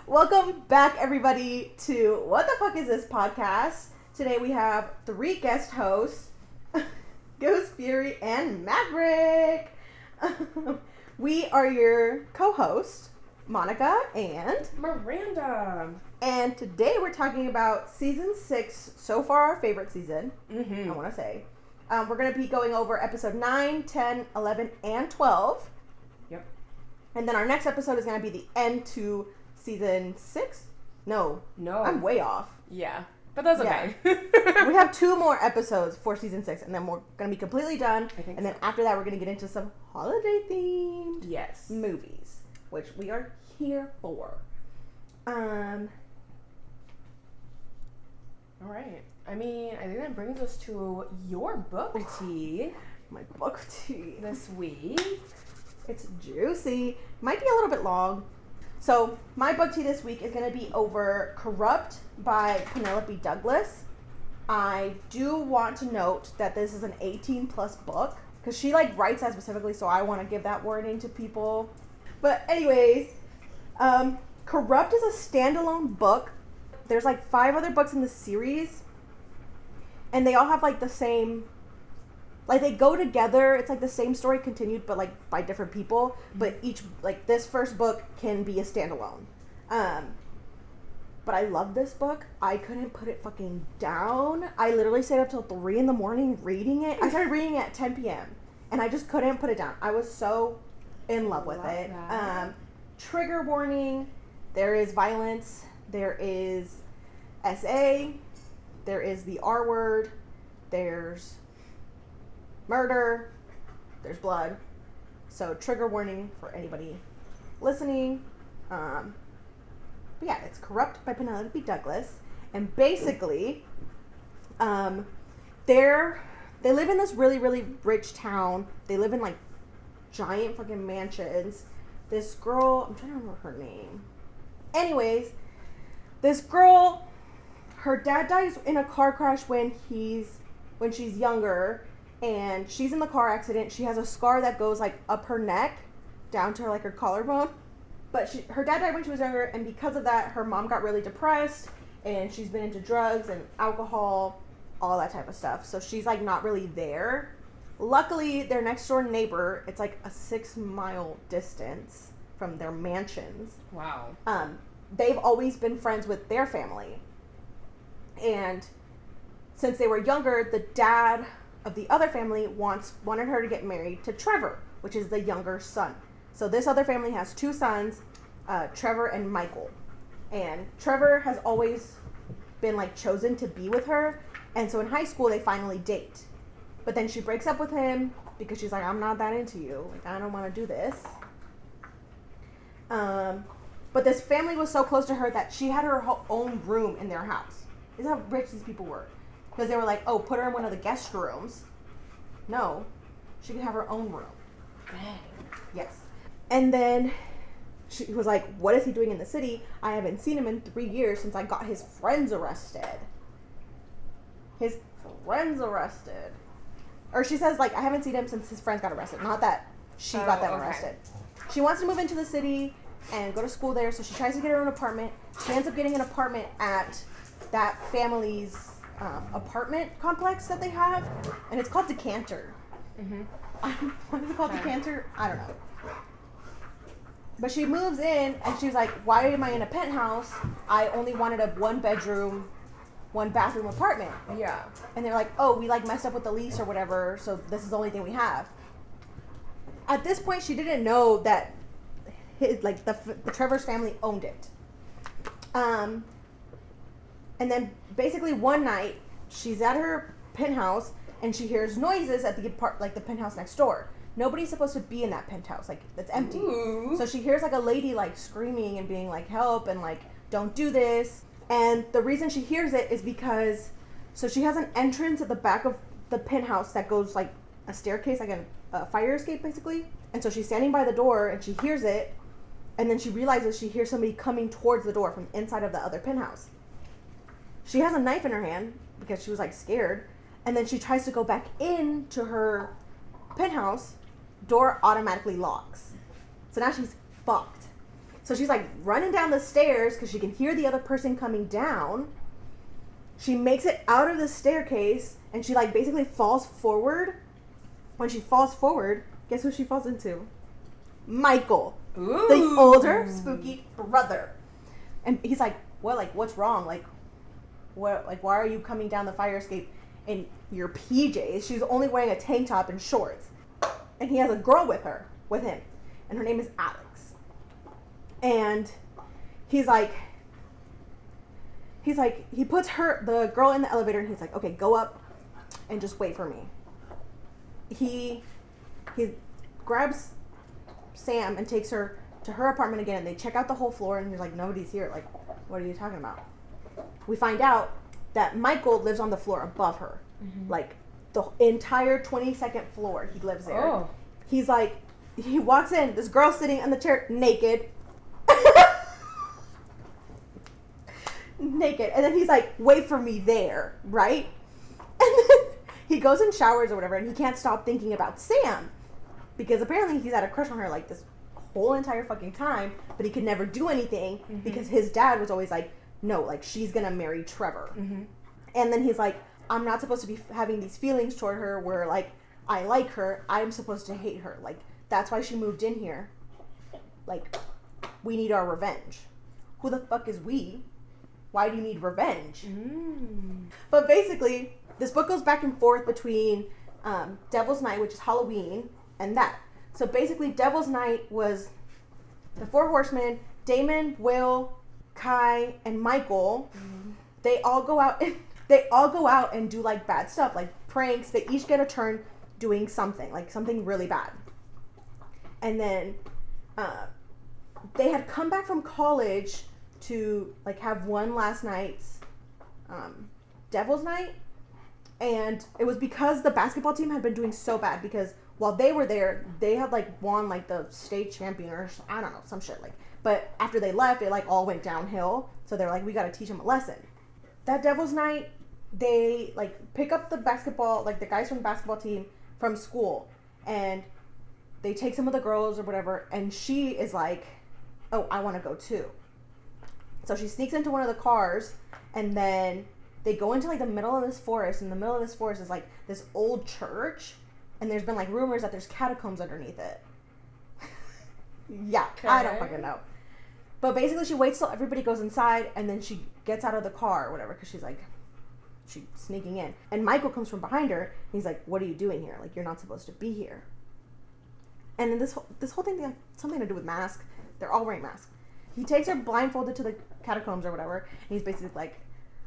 Welcome back, everybody, to What the Fuck Is This podcast. Today we have 3 guest hosts, Ghost Fury and Maverick. We are your co-hosts, Monica and Miranda. And today we're talking about season 6, so far our favorite season, I want to say. We're going to be going over episode 9, 10, 11, and 12. Yep. And then our next episode is going to be the end to season 6? No. I'm way off. Yeah. But that's okay. Yeah. We have 2 more episodes for season 6, and then we're going to be completely done. And then after that, we're going to get into some holiday-themed movies, which we are here for. All right. I mean, I think that brings us to your book tea. My book tea. This week. It's juicy. Might be a little bit long. So, my book tea this week is going to be over Corrupt by Penelope Douglas. I do want to note that this is an 18-plus book, because she, writes that specifically, so I want to give that warning to people. But anyways, Corrupt is a standalone book. There's, 5 other books in the series, and they all have, the same... they go together. It's the same story continued, but by different people. But each, this first book can be a standalone. But I love this book. I couldn't put it fucking down. I literally stayed up till 3 in the morning reading it. I started reading it at 10 p.m. and I just couldn't put it down. I was so in love with it. Trigger warning. There is violence. There is SA. There is the R word. There's murder, there's blood, so trigger warning for anybody listening. But yeah, it's Corrupt by Penelope Douglas, and basically, they live in this really, really rich town. They live in giant fucking mansions. This girl, I'm trying to remember her name. Anyways, this girl, her dad dies in a car crash when she's younger. And she's in the car accident. She has a scar that goes up her neck down to her collarbone. But her dad died when she was younger, and because of that, her mom got really depressed, and she's been into drugs and alcohol, all that type of stuff. So she's not really there. Luckily, their next door neighbor, it's a 6-mile distance from their mansions. Wow. They've always been friends with their family. And since they were younger, the dad of the other family wanted her to get married to Trevor, which is the younger son. So this other family has 2 sons, Trevor and Michael. And Trevor has always been chosen to be with her, and so in high school they finally date. But then she breaks up with him because she's I'm not that into you. I don't want to do this. But this family was so close to her that she had her own room in their house. This is how rich these people were. Because they were put her in one of the guest rooms. No, she could have her own room. Dang. Yes. And then she was what is he doing in the city? I haven't seen him in 3 years since I got his friends arrested. His friends arrested. Or she says, I haven't seen him since his friends got arrested. Not that she got them arrested. She wants to move into the city and go to school there, so she tries to get her own apartment. She ends up getting an apartment at that family's apartment complex that they have, and it's called Decanter. What is it called? Decanter? I don't know. But she moves in, and she's why am I in a penthouse? I only wanted a 1-bedroom, 1-bathroom apartment. Yeah. And they're oh, we messed up with the lease or whatever, so this is the only thing we have. At this point, she didn't know that his the Trevor's family owned it. And then basically one night, she's at her penthouse and she hears noises at the the penthouse next door. Nobody's supposed to be in that penthouse. It's empty. Ooh. So she hears a lady screaming and being help and don't do this. And the reason she hears it is because she has an entrance at the back of the penthouse that goes a staircase, a fire escape basically. And so she's standing by the door and she hears it, and then she realizes she hears somebody coming towards the door from inside of the other penthouse. She has a knife in her hand because she was scared, and then she tries to go back into her penthouse. Door automatically locks. So now she's fucked. So she's like running down the stairs because she can hear the other person coming down. She makes it out of the staircase and she like basically falls forward. When she falls forward, guess who she falls into? Michael. Ooh. The older spooky brother. And he's like, what, like, what's wrong? Like, what, like, why are you coming down the fire escape in your PJs? She's only wearing a tank top and shorts. And he has a girl with him. And her name is Alex. And he puts the girl in the elevator and he's like, okay, go up and just wait for me. He grabs Sam and takes her to her apartment again, and they check out the whole floor and he's like, nobody's here. Like, what are you talking about? We find out that Michael lives on the floor above her. Mm-hmm. Like, the entire 22nd floor, he lives there. Oh. He's like, he walks in, this girl sitting on the chair naked. Naked. And then he's like, wait for me there, right? And then he goes and showers or whatever, and he can't stop thinking about Sam. Because apparently he's had a crush on her like this whole entire fucking time, but he could never do anything because his dad was always like, no, like, she's gonna marry Trevor. Mm-hmm. And then he's like, I'm not supposed to be having these feelings toward her where, like, I like her. I'm supposed to hate her. Like, that's why she moved in here. Like, we need our revenge. Who the fuck is we? Why do you need revenge? Mm. But basically, this book goes back and forth between Devil's Night, which is Halloween, and that. So basically, Devil's Night was the Four Horsemen, Damon, Will, Kai, and Michael. Mm. They all go out and do like bad stuff, like pranks. They each get a turn doing something, like something really bad. And then they had come back from college to like have one last night's Devil's Night. And it was because the basketball team had been doing so bad, because while they were there, they had like won like the state champion or I don't know, some shit like. But after they left, it like all went downhill. So they're like, we got to teach them a lesson. That Devil's Night, they like pick up the basketball, like the guys from the basketball team from school, and they take some of the girls or whatever, and she is like, oh, I want to go too. So she sneaks into one of the cars, and then they go into like the middle of this forest. In the middle of this forest is like this old church, and there's been like rumors that there's catacombs underneath it. Yeah, okay. I don't fucking know. But basically she waits till everybody goes inside, and then she gets out of the car or whatever, because she's sneaking in. And Michael comes from behind her, and he's like, what are you doing here? Like, you're not supposed to be here. And then this whole thing had something to do with masks. They're all wearing masks. He takes her blindfolded to the catacombs or whatever, and he's basically like,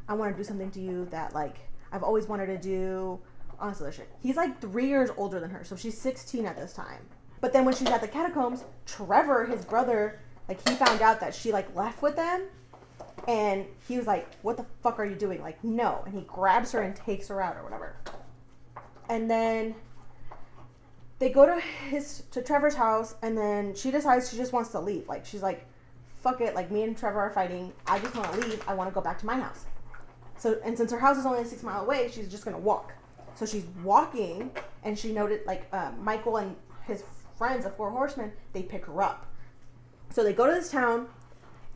I want to do something to you that, like, I've always wanted to do. Honestly, shit. He's like 3 years older than her, so she's 16 at this time. But then when she's at the catacombs, Trevor, his brother, like, he found out that she, like, left with them, and he was like, what the fuck are you doing? Like, no. And he grabs her and takes her out or whatever. And then they go to Trevor's house, and then she decides she just wants to leave. Like, she's like, fuck it, like, me and Trevor are fighting. I just want to leave. I want to go back to my house. So, and since her house is only 6 miles away, she's just going to walk. So she's walking, and she noted, like, Michael and his friends, the Four Horsemen, they pick her up. So they go to this town,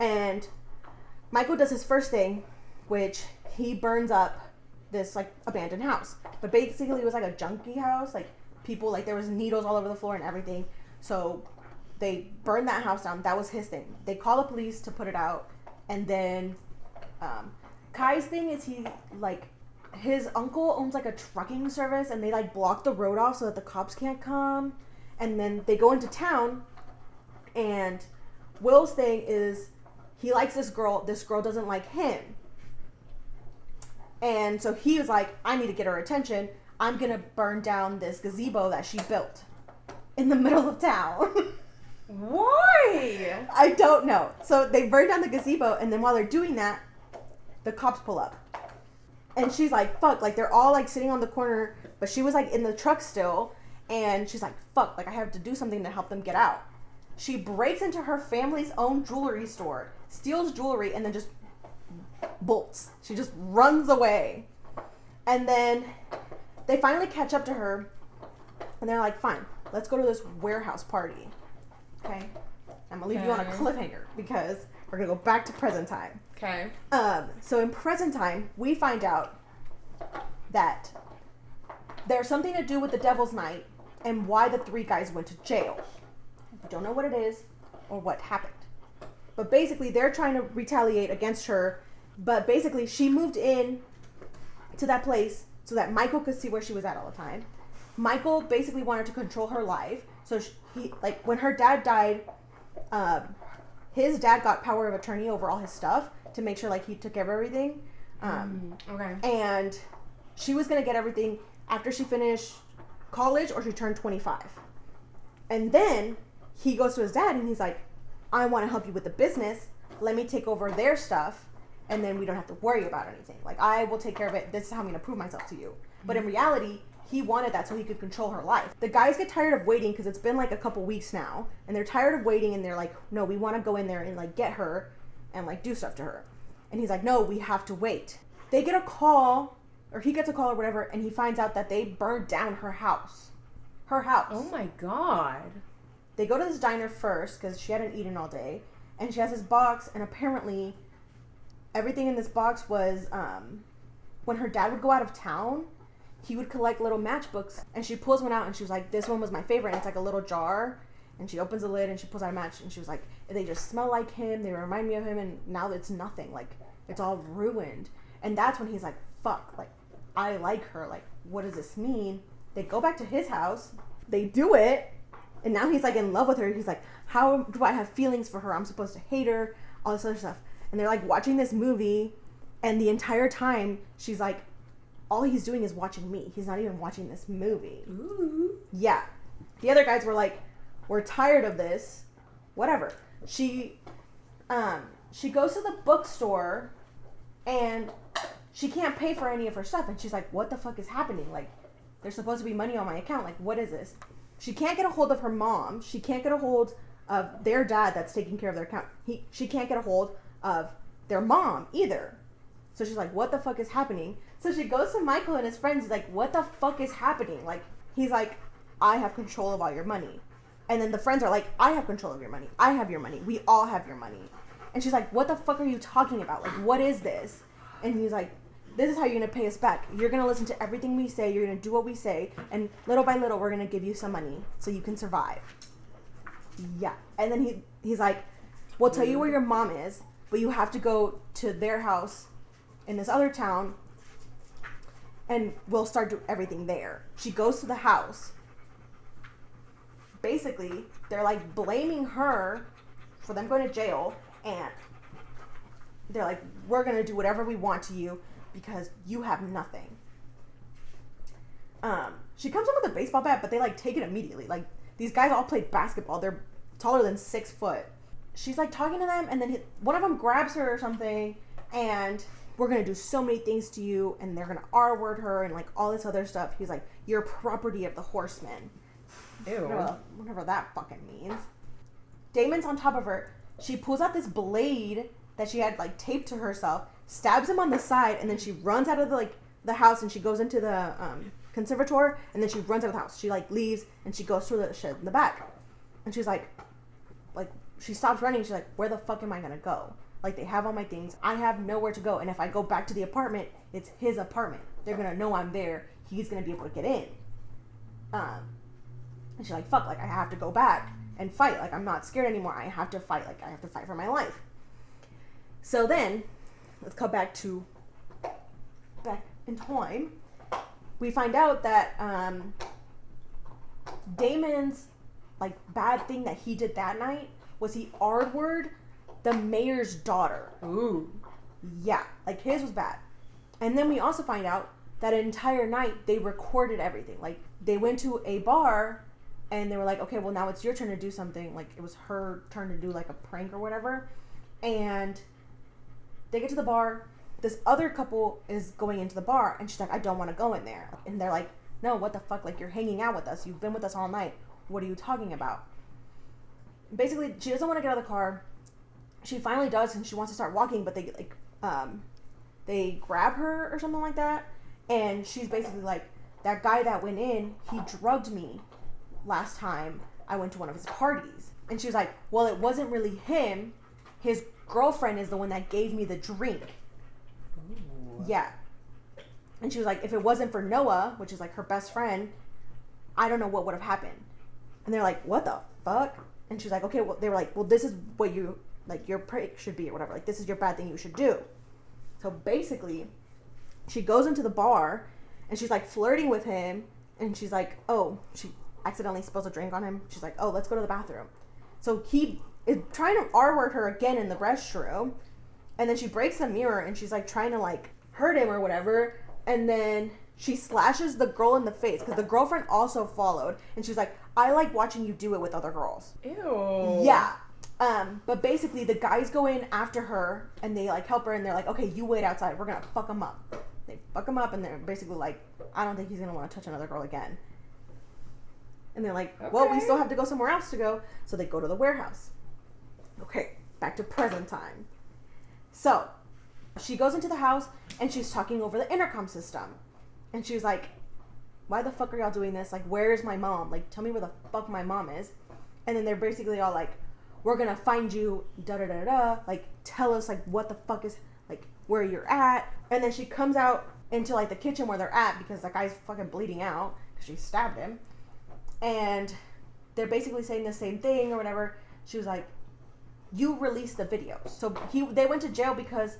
and Michael does his first thing, which he burns up this, like, abandoned house. But basically it was like a junkie house. Like, people, like, there was needles all over the floor and everything. So they burned that house down. That was his thing. They call the police to put it out. And then Kai's thing is his uncle owns, like, a trucking service, and they, like, block the road off so that the cops can't come. And then they go into town, and Will's thing is he likes this girl. This girl doesn't like him. And so he was like, I need to get her attention. I'm going to burn down this gazebo that she built in the middle of town. Why? I don't know. So they burn down the gazebo, and then while they're doing that, the cops pull up. And she's like, fuck. Like, they're all, like, sitting on the corner, but she was, like, in the truck still. And she's like, fuck. Like, I have to do something to help them get out. She breaks into her family's own jewelry store, steals jewelry, and then just bolts. She just runs away. And then they finally catch up to her, and they're like, fine, let's go to this warehouse party. Okay? I'm gonna leave you on a cliffhanger because we're gonna go back to present time. Okay. So in present time, we find out that there's something to do with the Devil's Night and why the 3 guys went to jail. We don't know what it is or what happened. But basically, they're trying to retaliate against her. But basically, she moved in to that place so that Michael could see where she was at all the time. Michael basically wanted to control her life. So he, like, when her dad died, his dad got power of attorney over all his stuff to make sure, like, he took care of everything. Okay. And she was going to get everything after she finished college or she turned 25. And then he goes to his dad and he's like, I want to help you with the business. Let me take over their stuff. And then we don't have to worry about anything. Like, I will take care of it. This is how I'm going to prove myself to you. But in reality, he wanted that so he could control her life. The guys get tired of waiting because it's been like a couple weeks now. And they're tired of waiting and they're like, no, we want to go in there and like get her and like do stuff to her. And he's like, no, we have to wait. They get a call, or he gets a call or whatever, and he finds out that they burned down her house. Her house. Oh my god. They go to this diner first because she hadn't eaten all day. And she has this box, and apparently everything in this box was, when her dad would go out of town, he would collect little matchbooks. And she pulls one out, and she was like, this one was my favorite. And it's like a little jar. And she opens the lid, and she pulls out a match. And she was like, they just smell like him. They remind me of him. And now it's nothing. Like, it's all ruined. And that's when he's like, fuck. Like, I like her. Like, what does this mean? They go back to his house. They do it. And now he's like in love with her. He's like, how do I have feelings for her? I'm supposed to hate her. All this other stuff. And they're like watching this movie. And the entire time, she's like, all he's doing is watching me. He's not even watching this movie. Ooh. Yeah. The other guys were like, we're tired of this. Whatever. She goes to the bookstore and she can't pay for any of her stuff. And she's like, what the fuck is happening? Like, there's supposed to be money on my account. Like, what is this? She can't get a hold of her mom. She can't get a hold of their dad that's taking care of their account. She can't get a hold of their mom either. So she's like, what the fuck is happening? So she goes to Michael and his friends. He's like, what the fuck is happening? Like, he's like, I have control of all your money. And then the friends are like, I have control of your money. I have your money. We all have your money. And she's like, what the fuck are you talking about? Like, what is this? And he's like, this is how you're going to pay us back. You're going to listen to everything we say. You're going to do what we say. And little by little, we're going to give you some money so you can survive. Yeah. And then he's like, we'll tell you where your mom is, but you have to go to their house in this other town, and we'll start doing everything there. She goes to the house. Basically, they're like blaming her for them going to jail, and they're like, we're going to do whatever we want to you because you have nothing. She comes up with a baseball bat, but they like take it immediately. Like, these guys all play basketball. They're taller than 6 foot. She's like talking to them, and then one of them grabs her or something, and we're going to do so many things to you, and they're going to R-word her and like all this other stuff. He's like, you're property of the horsemen. Ew. Whatever that fucking means. Damon's on top of her. She pulls out this blade that she had like taped to herself, stabs him on the side, and then she runs out of the house, and she goes into the conservatoire, and then she runs out of the house. She like leaves, and she goes through the shed in the back, and she's like she stops running. She's like, where the fuck am I gonna go? Like, they have all my things. I have nowhere to go, and if I go back to the apartment, it's his apartment. They're gonna know I'm there. He's gonna be able to get in. And she's like, fuck, like, I have to go back and fight. Like, I'm not scared anymore. I have to fight. Like, I have to fight for my life. So then, let's come back in time. We find out that Damon's, like, bad thing that he did that night was he R-word the mayor's daughter. Ooh. Yeah, like, his was bad. And then we also find out that entire night they recorded everything. Like, they went to a bar and they were like, okay, well, now it's your turn to do something. Like, it was her turn to do like a prank or whatever. And they get to the bar. This other couple is going into the bar, and she's like, I don't want to go in there. And they're like, no, what the fuck? Like, you're hanging out with us. You've been with us all night. What are you talking about? Basically, she doesn't want to get out of the car. She finally does, and she wants to start walking, but they grab her or something like that. And she's basically like, that guy that went in, he drugged me last time I went to one of his parties. And she was like, well, it wasn't really him. His girlfriend is the one that gave me the drink. Ooh. Yeah. And she was like, if it wasn't for Noah, which is like her best friend, I don't know what would have happened. And they're like, what the fuck? And she was like, okay, well, they were like, well, this is what you, like, your break should be or whatever. Like, this is your bad thing you should do. So basically, she goes into the bar and she's like flirting with him. And she's like, oh, she accidentally spills a drink on him. She's like, oh, let's go to the bathroom. So he is trying to R-word her again in the restroom. And then she breaks the mirror and she's like trying to like hurt him or whatever. And then she slashes the girl in the face because the girlfriend also followed. And she's like, I like watching you do it with other girls. Ew. Yeah. But basically the guys go in after her and they like help her and they're like, okay, you wait outside. We're going to fuck him up. They fuck him up and they're basically like, I don't think he's going to want to touch another girl again. And they're like, well, we still have to go somewhere else to go. So they go to the warehouse. Okay, back to present time. So she goes into the house and she's talking over the intercom system. And she was like, why the fuck are y'all doing this? Like, where's my mom? Like, tell me where the fuck my mom is. And then they're basically all like, we're going to find you, da-da-da-da. Like, tell us, like, what the fuck is, like, where you're at. And then she comes out into, like, the kitchen where they're at because that guy's fucking bleeding out because she stabbed him. And they're basically saying the same thing or whatever. She was like, you released the videos. So they went to jail because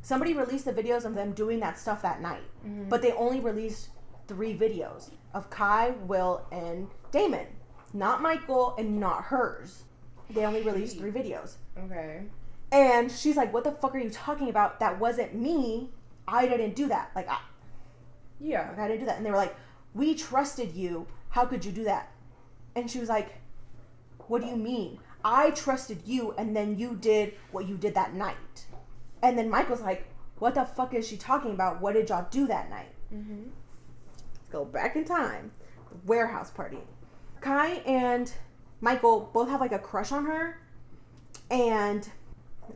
somebody released the videos of them doing that stuff that night. Mm-hmm. But they only released 3 videos of Kai, Will, and Damon. Not Michael and not hers. They only released 3 videos. Okay. And she's like, what the fuck are you talking about? That wasn't me. I didn't do that. Like, I didn't do that. And they were like, we trusted you. How could you do that? And she was like, what do you mean? I trusted you and then you did what you did that night. And then Michael's like, what the fuck is she talking about? What did y'all do that night? Mm-hmm. Let's go back in time. Warehouse party. Kai and Michael both have like a crush on her. And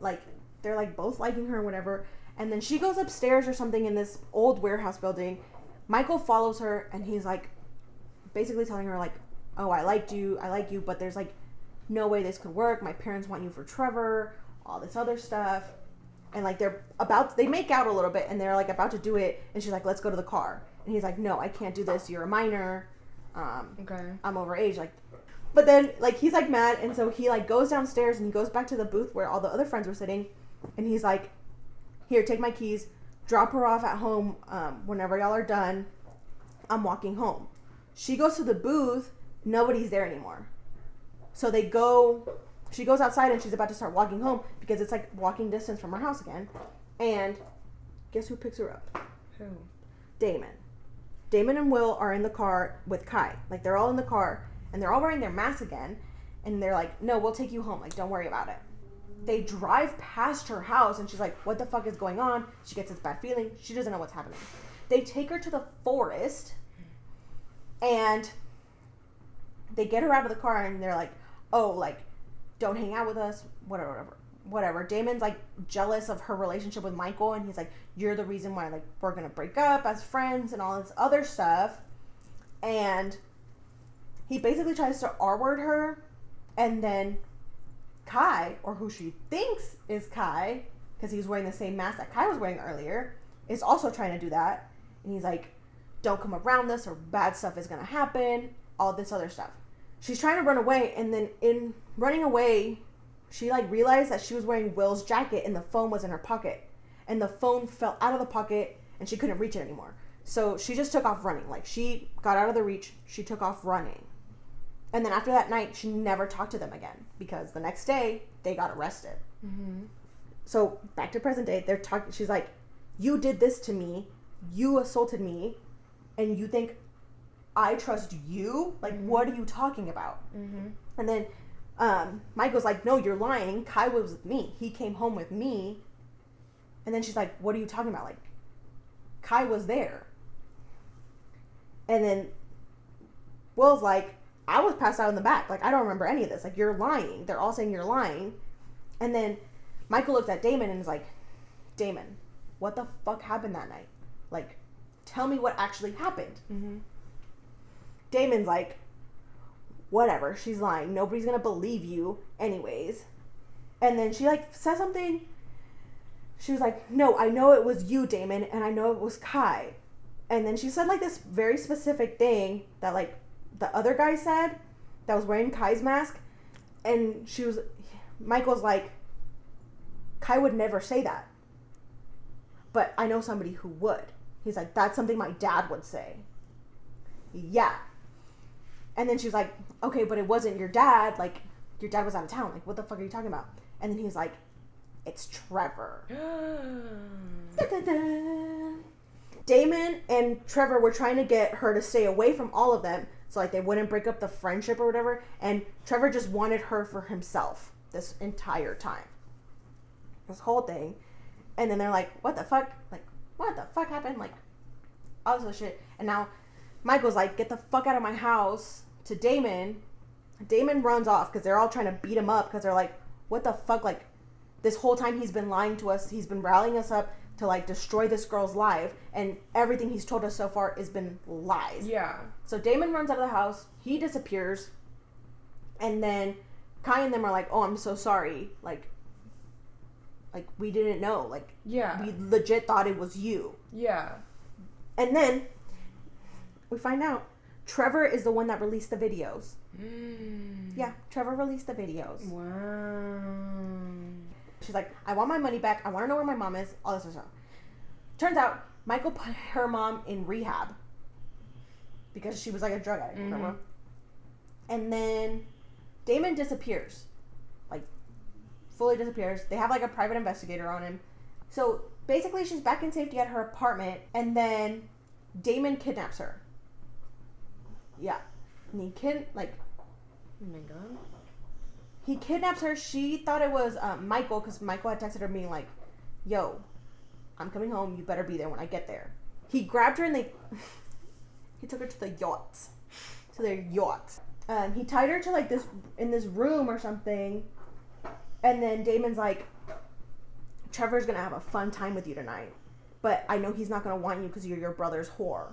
like, they're like both liking her or whatever. And then she goes upstairs or something in this old warehouse building. Michael follows her and he's like, basically telling her like, oh, I like you, but there's like no way this could work. My parents want you for Trevor, all this other stuff. And like they make out a little bit and they're like about to do it. And she's like, let's go to the car. And he's like, no, I can't do this. You're a minor. Okay. I'm overage. Like, but then like he's like mad. And so he like goes downstairs and he goes back to the booth where all the other friends were sitting. And he's like, here, take my keys. Drop her off at home whenever y'all are done. I'm walking home. She goes to the booth. Nobody's there anymore. So she goes outside and she's about to start walking home because it's like walking distance from her house again. And guess who picks her up? Who? Damon. Damon and Will are in the car with Kai. Like, they're all in the car and they're all wearing their masks again. And they're like, no, we'll take you home. Like, don't worry about it. They drive past her house and she's like, what the fuck is going on? She gets this bad feeling. She doesn't know what's happening. They take her to the forest and they get her out of the car and they're like, oh, like, don't hang out with us, whatever. Damon's like jealous of her relationship with Michael and he's like, you're the reason why like we're gonna break up as friends and all this other stuff. And he basically tries to R-word her. And then Kai, or who she thinks is Kai, because he's wearing the same mask that Kai was wearing earlier, is also trying to do that. And he's like, don't come around this or bad stuff is gonna happen, all this other stuff. She's trying to run away, and then in running away, she like realized that she was wearing Will's jacket and the phone was in her pocket. And the phone fell out of the pocket and she couldn't reach it anymore. So she just took off running. Like, she got out of the reach, she took off running. And then after that night, she never talked to them again because the next day they got arrested. Mm-hmm. So back to present day, they're talking. She's like, you did this to me, you assaulted me, and you think I trust you? Like, mm-hmm. What are you talking about? Mm-hmm. And then Michael's like, no, you're lying. Kai was with me. He came home with me. And then she's like, what are you talking about? Like, Kai was there. And then Will's like, I was passed out in the back. Like, I don't remember any of this. Like, you're lying. They're all saying you're lying. And then Michael looks at Damon and is like, Damon, what the fuck happened that night? Like, tell me what actually happened. Mm-hmm. Damon's like, whatever, she's lying. Nobody's gonna believe you anyways. And then she, like, says something. She was like, no, I know it was you, Damon, and I know it was Kai. And then she said, like, this very specific thing that, like, the other guy said that was wearing Kai's mask. And Michael's like, Kai would never say that. But I know somebody who would. He's like, that's something my dad would say. Yeah. And then she was like, okay, but it wasn't your dad. Like, your dad was out of town. Like, what the fuck are you talking about? And then he was like, it's Trevor. Damon and Trevor were trying to get her to stay away from all of them. So, like, they wouldn't break up the friendship or whatever. And Trevor just wanted her for himself this entire time. This whole thing. And then they're like, what the fuck? Like, what the fuck happened? Like, all this other shit. And now Michael's like, get the fuck out of my house to Damon. Damon runs off because they're all trying to beat him up because they're like, what the fuck? Like, this whole time he's been lying to us. He's been rallying us up to, like, destroy this girl's life. And everything he's told us so far has been lies. Yeah. So Damon runs out of the house. He disappears. And then Kai and them are like, oh, I'm so sorry. Like, we didn't know. Like, yeah, we legit thought it was you. Yeah. And then we find out Trevor is the one that released the videos. Yeah, Trevor released the videos. Wow. She's like, I want my money back. I want to know where my mom is. All this other stuff. Turns out Michael put her mom in rehab because she was like a drug addict. Remember? And then Damon disappears. Like, fully disappears. They have, like, a private investigator on him. So basically she's back in safety at her apartment, and then Damon kidnaps her. Yeah. And he oh my god. He kidnaps her. She thought it was Michael, because Michael had texted her being like, yo, I'm coming home. You better be there when I get there. He grabbed her and he took her to the yacht. To their yacht. He tied her to, like, in this room or something. And then Damon's like, Trevor's going to have a fun time with you tonight. But I know he's not going to want you because you're your brother's whore.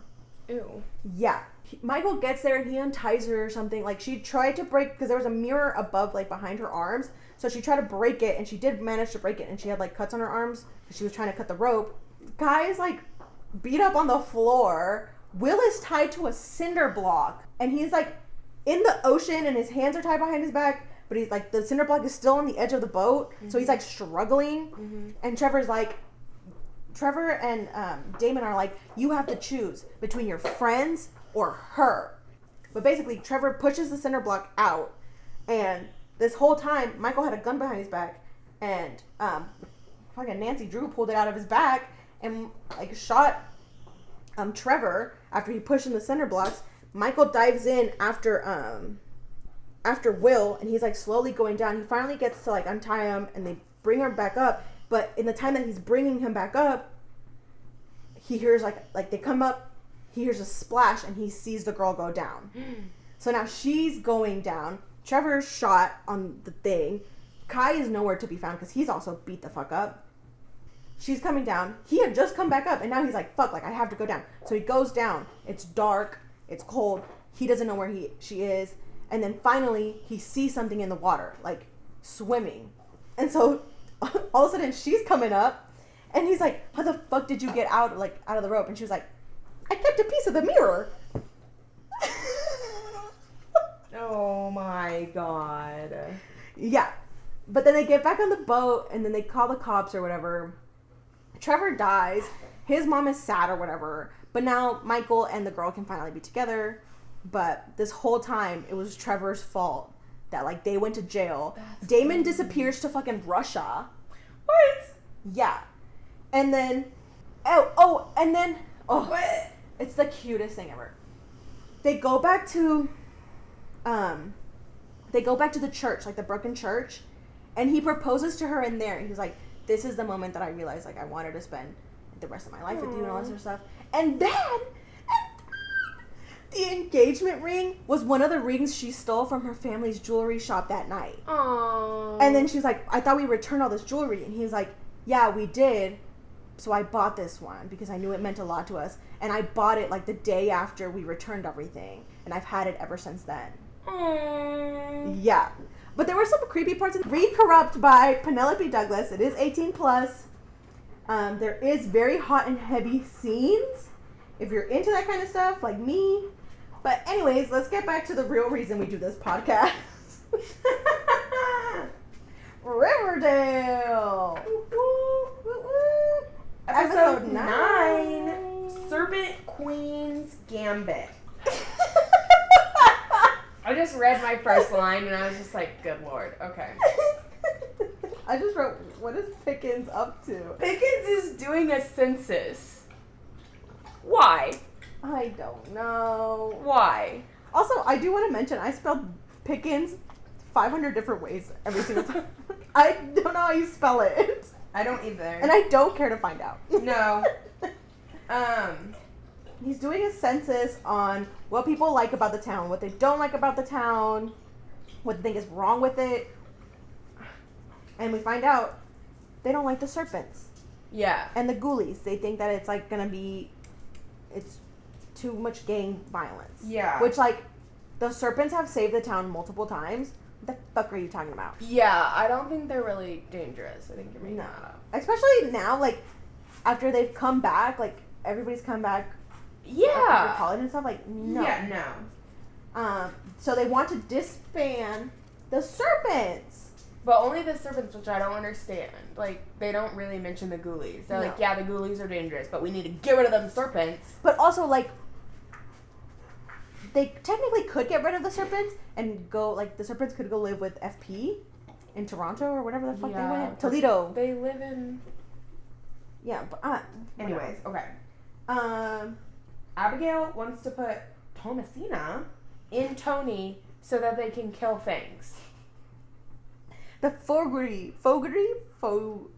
Ew. Yeah. Michael gets there and he unties her or something. Like, she tried to break, because there was a mirror above, like, behind her arms. So she tried to break it, and she did manage to break it. And she had, like, cuts on her arms because she was trying to cut the rope. Guy is, like, beat up on the floor. Will is tied to a cinder block. And he's, like, in the ocean, and his hands are tied behind his back. But he's, like, the cinder block is still on the edge of the boat. So he's, like, struggling. And Trevor and Damon are like, you have to choose between your friends or her. But basically, Trevor pushes the cinder block out. And this whole time, Michael had a gun behind his back. And fucking Nancy Drew pulled it out of his back and, like, shot Trevor after he pushed in the cinder blocks. Michael dives in after Will, and he's, like, slowly going down. He finally gets to, like, untie him, and they bring him back up. But in the time that he's bringing him back up, he hears, like they come up, he hears a splash, and he sees the girl go down. So now she's going down. Trevor's shot on the thing. Kai is nowhere to be found because he's also beat the fuck up. She's coming down. He had just come back up, and now he's like, fuck, like, I have to go down. So he goes down. It's dark. It's cold. He doesn't know where she is. And then finally, he sees something in the water, like, swimming. And so all of a sudden, she's coming up, and he's like, how the fuck did you get out of the rope? And she was like, I kept a piece of the mirror. Oh my god. Yeah. But then they get back on the boat, and then they call the cops or whatever. Trevor dies. His mom is sad or whatever. But now Michael and the girl can finally be together. But this whole time, it was Trevor's fault that, like, they went to jail. Damon disappears to fucking Russia. What? Yeah. And then, What? It's the cutest thing ever. They go back to the church, like the broken church, and he proposes to her in there. And he's like, this is the moment that I realized, like, I wanted to spend the rest of my life with you and all this other stuff. And then the engagement ring was one of the rings she stole from her family's jewelry shop that night. Aww. And then she's like, I thought we returned all this jewelry. And he's like, yeah, we did. So I bought this one because I knew it meant a lot to us. And I bought it, like, the day after we returned everything. And I've had it ever since then. Yeah. But there were some creepy parts. Read Corrupt by Penelope Douglas. It is 18 plus. There is very hot and heavy scenes. If you're into that kind of stuff, like me. But anyways, let's get back to the real reason we do this podcast. Riverdale. Episode 9. Serpent Queen's Gambit. I just read my first line and I was just like, good lord, okay. I just wrote, what is Pickens up to? Pickens is doing a census. Why? I don't know. Why? Also, I do want to mention, I spelled Pickens 500 different ways every single time. I don't know how you spell it. I don't either. And I don't care to find out. No. He's doing a census on what people like about the town, what they don't like about the town, what they think is wrong with it. And we find out they don't like the serpents. Yeah. And the ghoulies. They think that it's like gonna be, it's too much gang violence. Yeah. Which, like, the serpents have saved the town multiple times. What the fuck are you talking about? Yeah, I don't think they're really dangerous. I think you're making that up. Especially now, like, after they've come back, like, everybody's come back. Yeah. After college and stuff, like, no. Yeah, no. So they want to disband the serpents. But only the serpents, which I don't understand. Like, they don't really mention the ghoulies. They're like, yeah, the ghoulies are dangerous, but we need to get rid of them serpents. But also, like, they technically could get rid of the serpents and go, like, the serpents could go live with FP in Toronto or whatever the fuck they went. Toledo. They live in... Yeah, but, anyways, okay. Abigail wants to put Thomasina in Tony so that they can kill Fangs. The Fogarty. Don't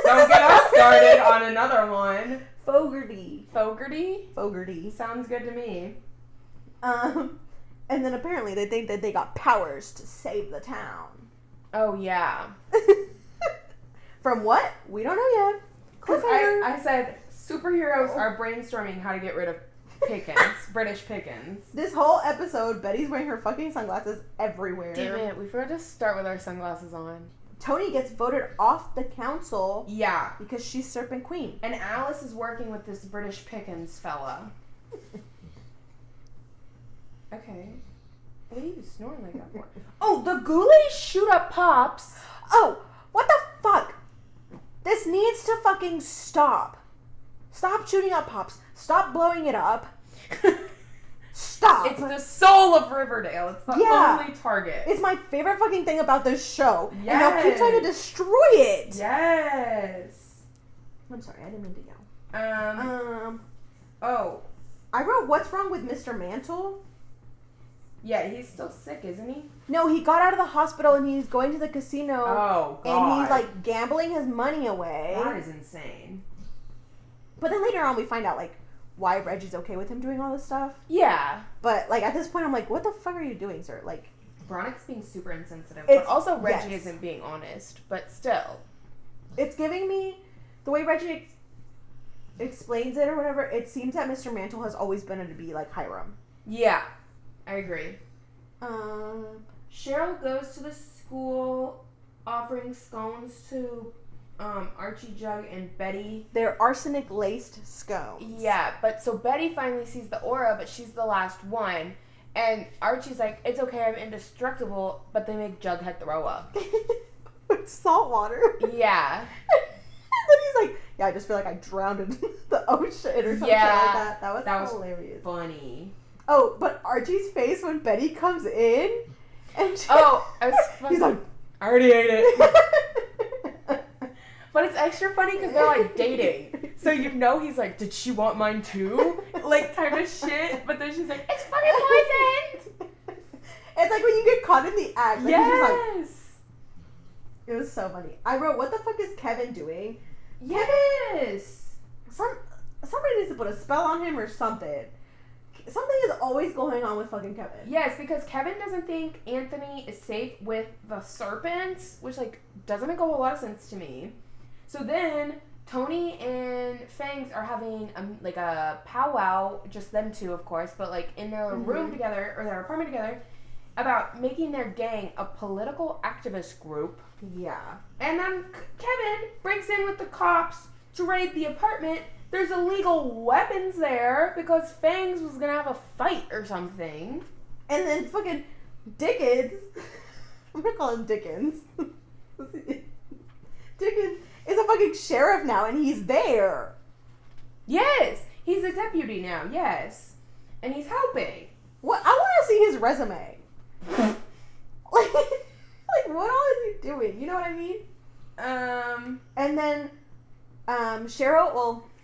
get us started on another one. Fogarty. Fogarty? Sounds good to me. And then apparently they think that they got powers to save the town. Oh, yeah. From what? We don't know yet. Because I said superheroes are brainstorming how to get rid of Pickens. British Pickens. This whole episode, Betty's wearing her fucking sunglasses everywhere. Damn it, we forgot to start with our sunglasses on. Tony gets voted off the council. Yeah. Because she's Serpent Queen. And Alice is working with this British Pickens fella. Okay. What are you snoring like that for? Oh, the ghoulies shoot up Pops. Oh, what the fuck? This needs to fucking stop. Stop shooting up Pops. Stop blowing it up. Stop. It's the soul of Riverdale. It's the only target. It's my favorite fucking thing about this show. Yes. And they'll keep trying to destroy it. Yes. I'm sorry, I didn't mean to yell. Oh. I wrote, what's wrong with Mr. Mantle? Yeah, he's still sick, isn't he? No, he got out of the hospital and he's going to the casino. Oh, God. And he's, like, gambling his money away. That is insane. But then later on we find out, like, why Reggie's okay with him doing all this stuff. Yeah. But, like, at this point I'm like, what the fuck are you doing, sir? Like, Veronica's being super insensitive. But also Reggie isn't being honest. But still. It's giving me, the way Reggie explains it or whatever, it seems that Mr. Mantle has always been to be, like, Hiram. Yeah. I agree. Cheryl goes to the school offering scones to Archie, Jug, and Betty. They're arsenic-laced scones. Yeah, but so Betty finally sees the aura, but she's the last one. And Archie's like, it's okay, I'm indestructible, but they make Jughead throw up. With salt water. Yeah. And then he's like, yeah, I just feel like I drowned in the ocean or something like that. That was hilarious. Funny. Oh, but Archie's face when Betty comes in, and he's like, I already ate it. But it's extra funny because they're like dating, so you know he's like, did she want mine too? Like kind of shit. But then she's like, it's fucking poisoned. It's like when you get caught in the act. Like, yes. It was so funny. I wrote, what the fuck is Kevin doing? Yes. Somebody needs to put a spell on him or something. Something is always going on with fucking Kevin. Yes, because Kevin doesn't think Anthony is safe with the serpents, which, like, doesn't make a whole lot of sense to me. So then Tony and Fangs are having a powwow, just them two, of course, but like in their room together or their apartment together, about making their gang a political activist group. Yeah. And then Kevin breaks in with the cops to raid the apartment. There's illegal weapons there because Fangs was gonna have a fight or something. And then fucking Dickens, I'm gonna call him Dickens. Dickens is a fucking sheriff now, and he's there. Yes, he's a deputy now. Yes, and he's helping. What? I want to see his resume. like what all is he doing? You know what I mean? And then,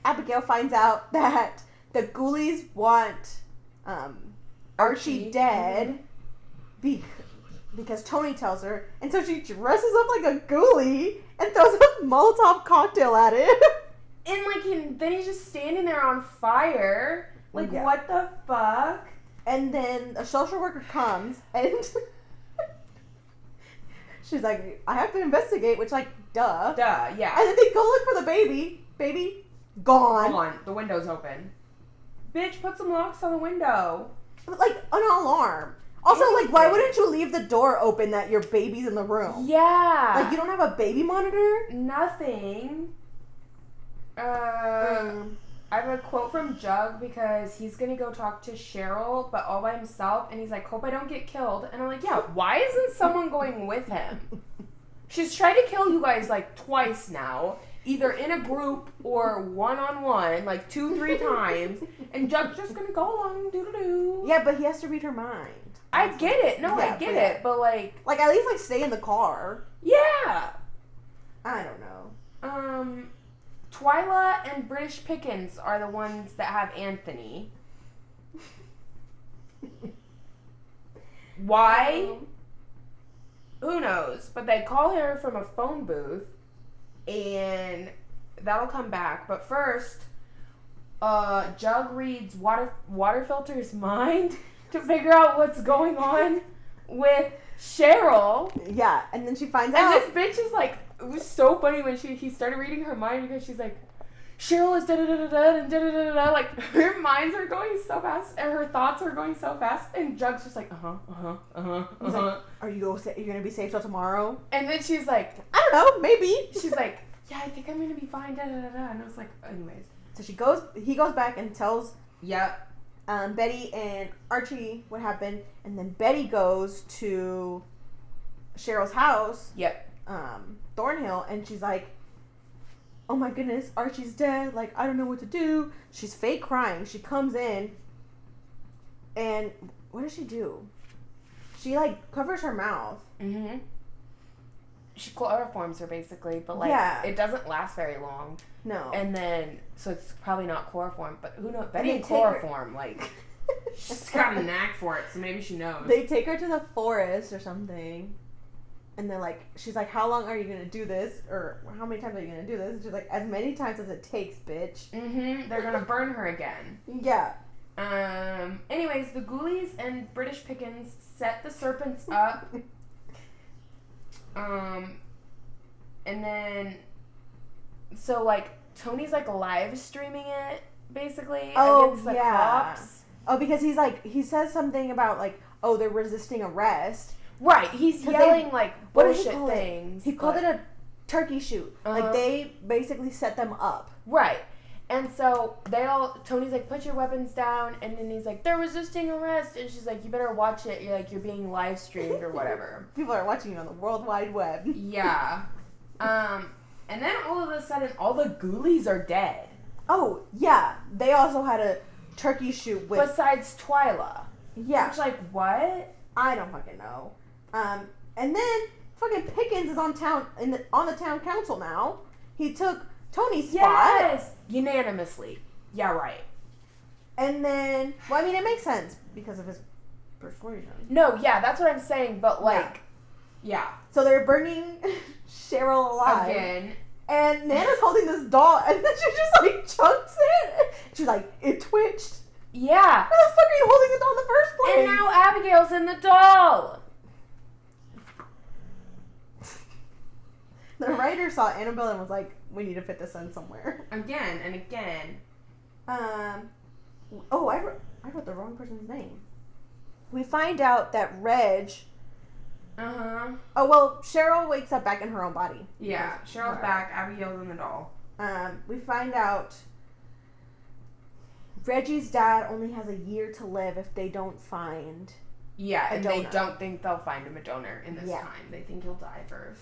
Abigail finds out that the ghoulies want, Archie dead, because Tony tells her, and so she dresses up like a ghoulie and throws a Molotov cocktail at him. And then he's just standing there on fire. Like, Yeah. what the fuck? And then a social worker comes and she's like, I have to investigate, which like, duh. Duh, yeah. And then they go look for the baby. Baby, gone. On. The window's open. Bitch, put some locks on the window. Like, an alarm. Also, like, why wouldn't you leave the door open that your baby's in the room? Yeah. Like, you don't have a baby monitor? Nothing. I have a quote from Jug because he's gonna go talk to Cheryl, but all by himself, and he's like, hope I don't get killed. And I'm like, yeah, why isn't someone going with him? She's tried to kill you guys like twice now, either in a group or one-on-one, like 2-3 times, and Jug's just gonna go along, doo-doo-doo. Yeah, but he has to read her mind. I get it. No, Yeah, I get it, but like... Like, at least, like, stay in the car. Yeah! I don't know. Twyla and British Pickens are the ones that have Anthony. Why? Who knows? But they call her from a phone booth, and that'll come back. But first, Jug reads Water Filter's mind to figure out what's going on with Cheryl. Yeah, and then she finds And out. this bitch is like, it was so funny when he started reading her mind because she's like, Cheryl is da-da-da-da-da and da-da-da-da-da. Like, her minds are going so fast and her thoughts are going so fast. And Jug's just like, He's like, are you gonna be safe till tomorrow? And then she's like, I don't know, maybe. she's like, yeah, I think I'm gonna be fine, da-da-da-da. And I was like, anyways. So he goes back and tells Yep. Betty and Archie what happened, and then Betty goes to Cheryl's house, Yep. Thornhill, and she's like, oh my goodness, Archie's dead, like, I don't know what to do. She's fake crying. She comes in, and what does she do? She, like, covers her mouth. Mm-hmm. She chloroforms her, basically, but, like, Yeah. it doesn't last very long. No. And then, so it's probably not chloroform, but who knows? Betty they and take her- chloroform, like, she's got a knack for it, so maybe she knows. They take her to the forest or something, and they're like, she's like, how long are you gonna do this? Or how many times are you gonna do this? And she's like, as many times as it takes, bitch. Mm-hmm. They're gonna burn her again. Yeah. Anyways, the Ghoulies and British Pickens set the serpents up. And then, so, like, Tony's, like, live streaming it, basically, against the cops. Oh, because he's like, he says something about, like, oh, they're resisting arrest. Right, he's 'Cause yelling, like, what did he bullshit call it? things. He called it a turkey shoot. Uh-huh. Like, they basically set them up. Right. And so Tony's like, put your weapons down, and then he's like, they're resisting arrest, and she's like, you better watch it, you're being live streamed or whatever. People are watching you on the World Wide Web. Yeah. And then all of a sudden, all the Ghoulies are dead. Oh, yeah. They also had a turkey shoot with... Besides Twyla. Yeah. Which, like, what? I don't fucking know. And then fucking Pickens is on the town council now. He took Tony's spot. Yes! Unanimously. Yeah, right. And then, well, I mean, it makes sense because of his persuasion. No, yeah, that's what I'm saying, but, like, yeah. So they're burning Cheryl alive. Again. And Nana's holding this doll, and then she just, like, chunks it. She's like, it twitched. Yeah. Why the fuck are you holding the doll in the first place? And now Abigail's in the doll. The writer saw Annabelle and was like, we need to fit this in somewhere. Again and again. Oh, I wrote the wrong person's name. We find out that Reg... Uh-huh. Oh, well, Cheryl wakes up back in her own body. Yeah, Cheryl's back, Abigail's in the doll. We find out Reggie's dad only has a year to live if they don't find and donor. they don't think they'll find him a donor in this time. They think he'll die first.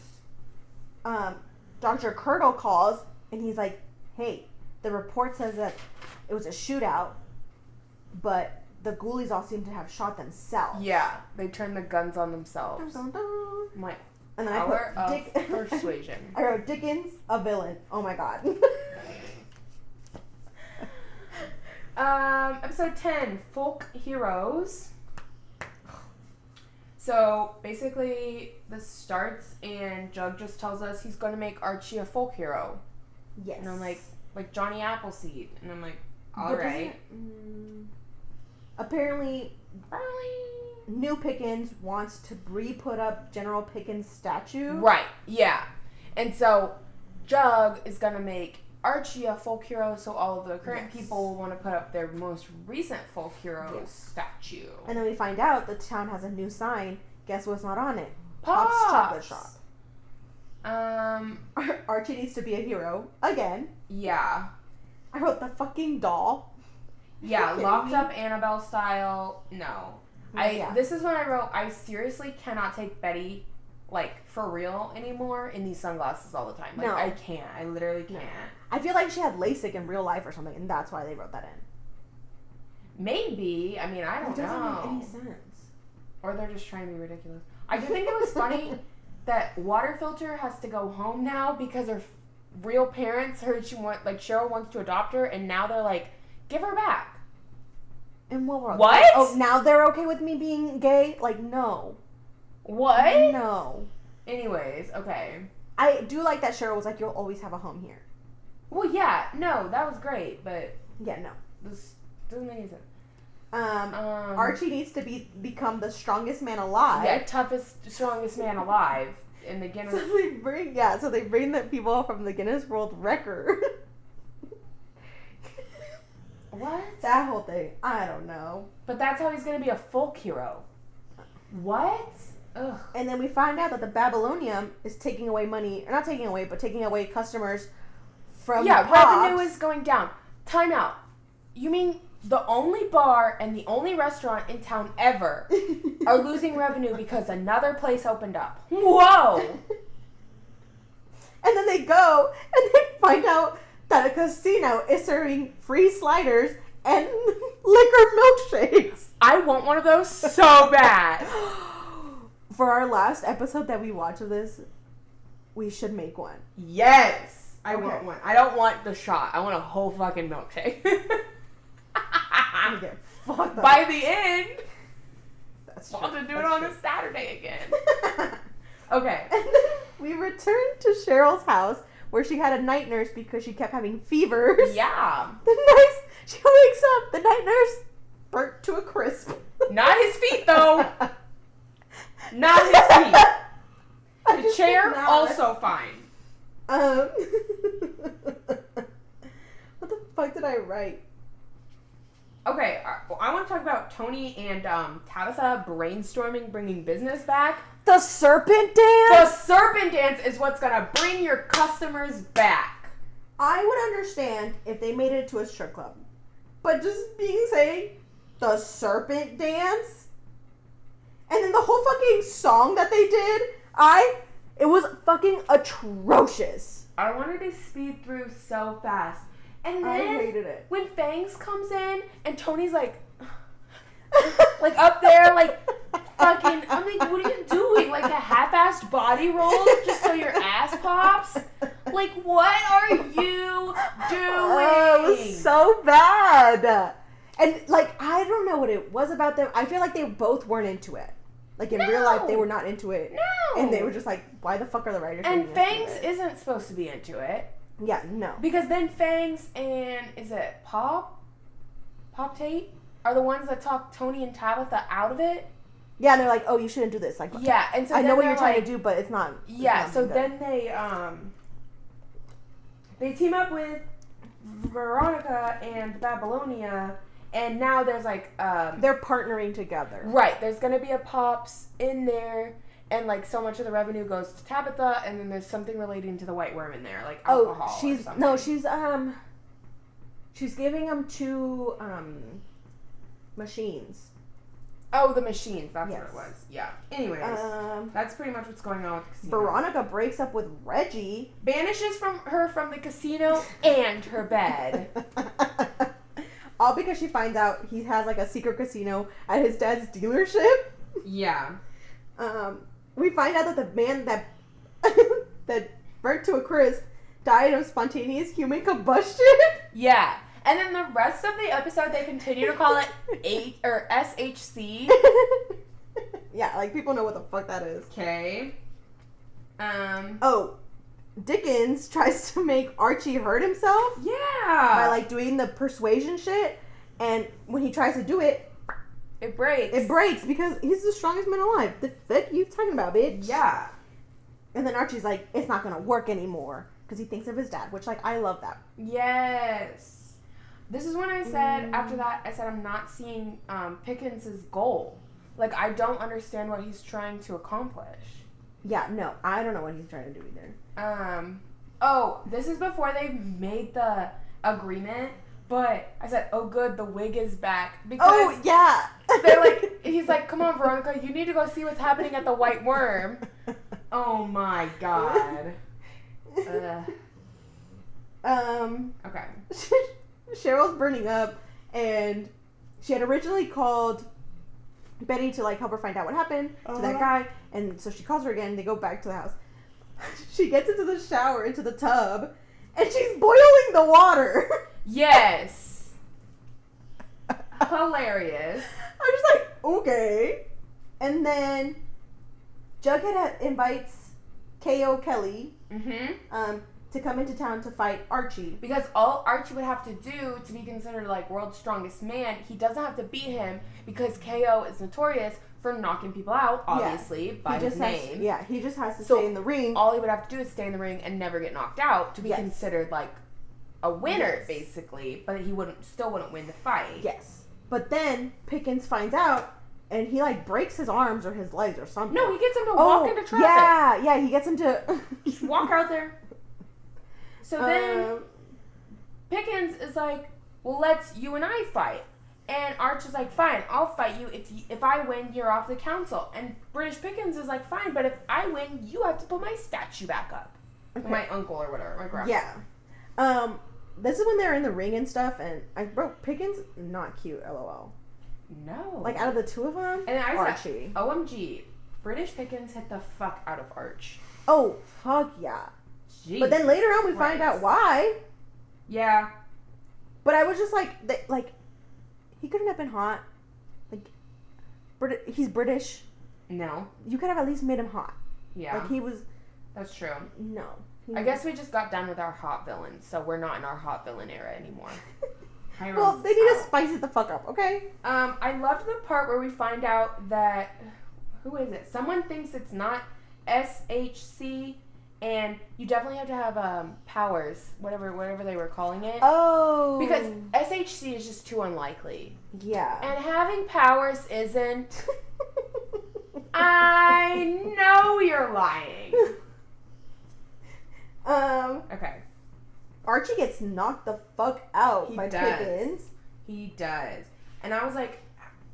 Dr. Curdle calls, and he's like, hey, the report says that it was a shootout, but the ghoulies all seem to have shot themselves. Yeah, they turned the guns on themselves. Dun, dun, dun. My And then power I put of persuasion. I wrote Dickens, a villain. Oh my god. Episode 10, Folk Heroes. So, basically, this starts and Jug just tells us he's going to make Archie a folk hero. Yes. And I'm like Johnny Appleseed. And I'm like, But alright. Apparently, New Pickens wants to put up General Pickens' statue. Right, yeah. And so, Jug is going to make Archie a folk hero, so all of the current people will want to put up their most recent folk hero statue. And then we find out the town has a new sign. Guess what's not on it? Pop's Chocolate Shop. Um, Archie needs to be a hero again. yeah. I wrote the fucking doll. Yeah, kidding locked me? up Annabelle style. No. This is when I wrote, I seriously cannot take Betty, like, for real anymore in these sunglasses all the time. Like, No. I can't. I literally can't. I feel like she had LASIK in real life or something, and that's why they wrote that in. Maybe. I mean, I don't It doesn't know. make any sense. Or they're just trying to be ridiculous. I do think it was funny that Water Filter has to go home now because her real parents heard Cheryl wants to adopt her, and now they're like, give her back. In what world? What? Oh, now they're okay with me being gay? Like, no. What? No. Anyways, okay. I do like that Cheryl was like, you'll always have a home here. Well, yeah, no, that was great, but Yeah, no. this doesn't make any sense. Archie needs to become the strongest man alive. Yeah, toughest, strongest man alive in the Guinness. So they bring the people from the Guinness World Record. What? That whole thing. I don't know. But that's how he's gonna be a folk hero. What? Ugh. And then we find out that the Babylonium is taking away money, or not taking away, but taking away customers from Pops. Revenue is going down. Time out. You mean the only bar and the only restaurant in town ever are losing revenue because another place opened up? Whoa! And then they go and they find out that a casino is serving free sliders and liquor milkshakes. I want one of those so bad. For our last episode that we watch of this, we should make one. Yes! I Okay. want one. I don't want the shot. I want a whole fucking milkshake. I'm gonna get fucked up. By the end, That's we'll true. have to do That's it on true. a Saturday again. Okay. And then we return to Cheryl's house where she had a night nurse because she kept having fevers. Yeah. She wakes up, the night nurse burnt to a crisp. Not his feet, though. Not his feet. The chair, also fine. What the fuck did I write? Okay, I want to talk about Tony and Tabitha brainstorming bringing business back. The serpent The dance? serpent dance is what's going to bring your customers back. I would understand if they made it to a strip club. But just saying, the serpent dance? And then the whole fucking song that they did, it was fucking atrocious. I wanted to speed through so fast. And I then hated it. when Fangs comes in and Tony's like up there, like fucking, I'm like, what are you doing? Like a half-assed body roll just so your ass pops? Like, what are you doing? Oh, it was so bad. And like, I don't know what it was about them. I feel like they both weren't into it. Like in real life, they were not into it. No. And they were just like, why the fuck are the writers And doing Fangs this? isn't supposed to be into it. Yeah, no. Because then Fangs and, is it Pop Tate? Are the ones that talk Tony and Tabitha out of it. Yeah, and they're like, oh, you shouldn't do this. Like, Yeah, and so I then know what they're you're trying like, to do, but it's not. Yeah, it's not so good. then they team up with Veronica and Babylonia, and now there's like they're partnering together. right. There's gonna be a Pops in there, and like so much of the revenue goes to Tabitha, and then there's something relating to the White Worm in there, like alcohol. She's giving them 2 machines. Oh, the machines. That's Yes. what it was. Yeah. Anyways, that's pretty much what's going on with the casino. Veronica breaks up with Reggie. Banishes her from the casino and her bed. All because she finds out he has like a secret casino at his dad's dealership. Yeah. We find out that the man that that burnt to a crisp died of spontaneous human combustion. Yeah. And then the rest of the episode, they continue to call it SHC. Yeah, like people know what the fuck that is. Okay. Oh, Dickens tries to make Archie hurt himself Yeah. by like doing the persuasion shit, and when he tries to do it, it breaks. it breaks because he's the strongest man alive. The fuck you talking about, bitch? Yeah. And then Archie's like, it's not gonna work anymore because he thinks of his dad, which like I love that. Yes. This is when I said, after that, I said I'm not seeing Pickens' goal. Like, I don't understand what he's trying to accomplish. Yeah, no, I don't know what he's trying to do either. Oh, this is before they made the agreement, but I said, oh good, the wig is back. Because Oh, yeah! they're like, he's like, come on, Veronica, you need to go see what's happening at the White Worm. Oh my god. Okay. Cheryl's burning up, and she had originally called Betty to like help her find out what happened to that guy, and so she calls her again. They go back to the house. She gets into the shower, into the tub, and she's boiling the water. Yes. Hilarious. I'm just like, okay. And then Jughead invites K.O. Kelly to come into town to fight Archie. Because all Archie would have to do to be considered like world's strongest man, he doesn't have to beat him because KO is notorious for knocking people out, obviously, by his name. He just has to stay in the ring. All he would have to do is stay in the ring and never get knocked out to be considered like a winner, basically. But he still wouldn't win the fight. Yes. But then Pickens finds out, and he like breaks his arms or his legs or something. No, he gets him to walk into traffic. Yeah, he gets him to just walk out there. So then Pickens is like, well, let's you and I fight. And Arch is like, fine, I'll fight you. If I win, you're off the council. And British Pickens is like, fine, but if I win, you have to put my statue back up. Okay. My uncle or whatever, my grandpa. Yeah. This is when they're in the ring and stuff, and I wrote Pickens, not cute, LOL. No. Like, out of the two of them, and I Archie. Said, OMG, British Pickens hit the fuck out of Arch. Oh, fuck yeah. Jeez. But then later on, we find out why. Yeah. But I was just like, he couldn't have been hot. Like, he's British. No. You could have at least made him hot. Yeah. Like, he was... That's true. No. I guess we just got done with our hot villains, so we're not in our hot villain era anymore. Well, they need to spice it the fuck up, okay? I loved the part where we find out that... Who is it? Someone thinks it's not SHC... And you definitely have to have powers, whatever they were calling it. Oh. Because SHC is just too unlikely. Yeah. And having powers isn't. I know you're lying. Okay. Archie gets knocked the fuck out by Pickens. He does. And I was like,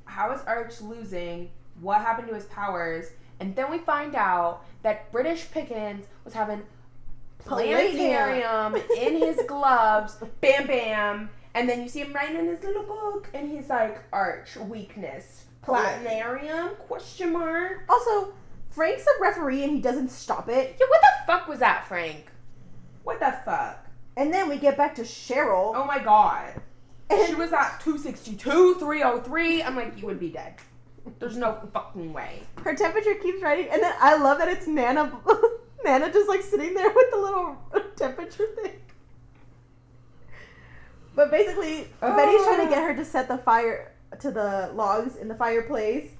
how is Arch losing? What happened to his powers? And then we find out that British Pickens was having planetarium in his gloves. Bam, bam. And then you see him writing in his little book. And he's like, Arch, weakness. Planetarium? Question mark. Also, Frank's a referee and he doesn't stop it. Yeah, what the fuck was that, Frank? What the fuck? And then we get back to Cheryl. Oh my god. She was at 262, 303. I'm like, you would be dead. There's no fucking way. Her temperature keeps rising, and then I love that it's Nana. Nana just like sitting there with the little temperature thing. But basically, Betty's trying to get her to set the fire to the logs in the fireplace,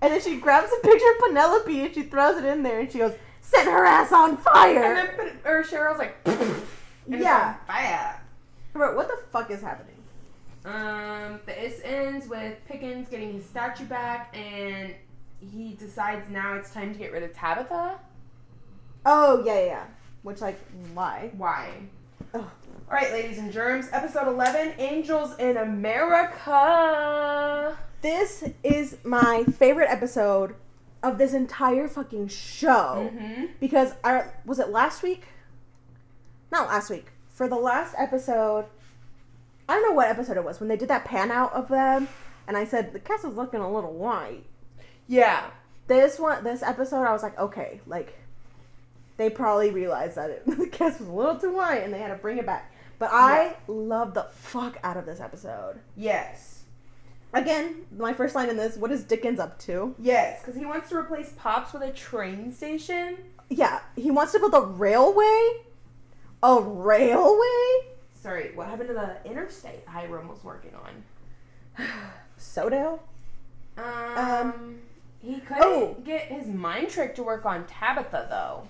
And then she grabs a picture of Penelope and she throws it in there and she goes, set her ass on fire! And then Cheryl's like, and yeah. it's on fire. Bro, what the fuck is happening? This ends with Pickens getting his statue back, and he decides now it's time to get rid of Tabitha. Oh, yeah. Which, like, why? Why? Ugh. All right, ladies and germs, episode 11, Angels in America. This is my favorite episode of this entire fucking show. Mm-hmm. Because, was it last week? Not last week. For the last episode, I don't know what episode it was, when they did that pan out of them, and I said, the cast is looking a little white. Yeah. This episode, I was like, okay, like, they probably realized that the cast was a little too white, and they had to bring it back. But I love the fuck out of this episode. Yes. Again, my first line in this, what is Dickens up to? Yes, because he wants to replace Pops with a train station. Yeah, he wants to build a railway? A railway? Sorry, what happened to the interstate Hiram was working on? Sodale? He couldn't get his mind trick to work on Tabitha, though.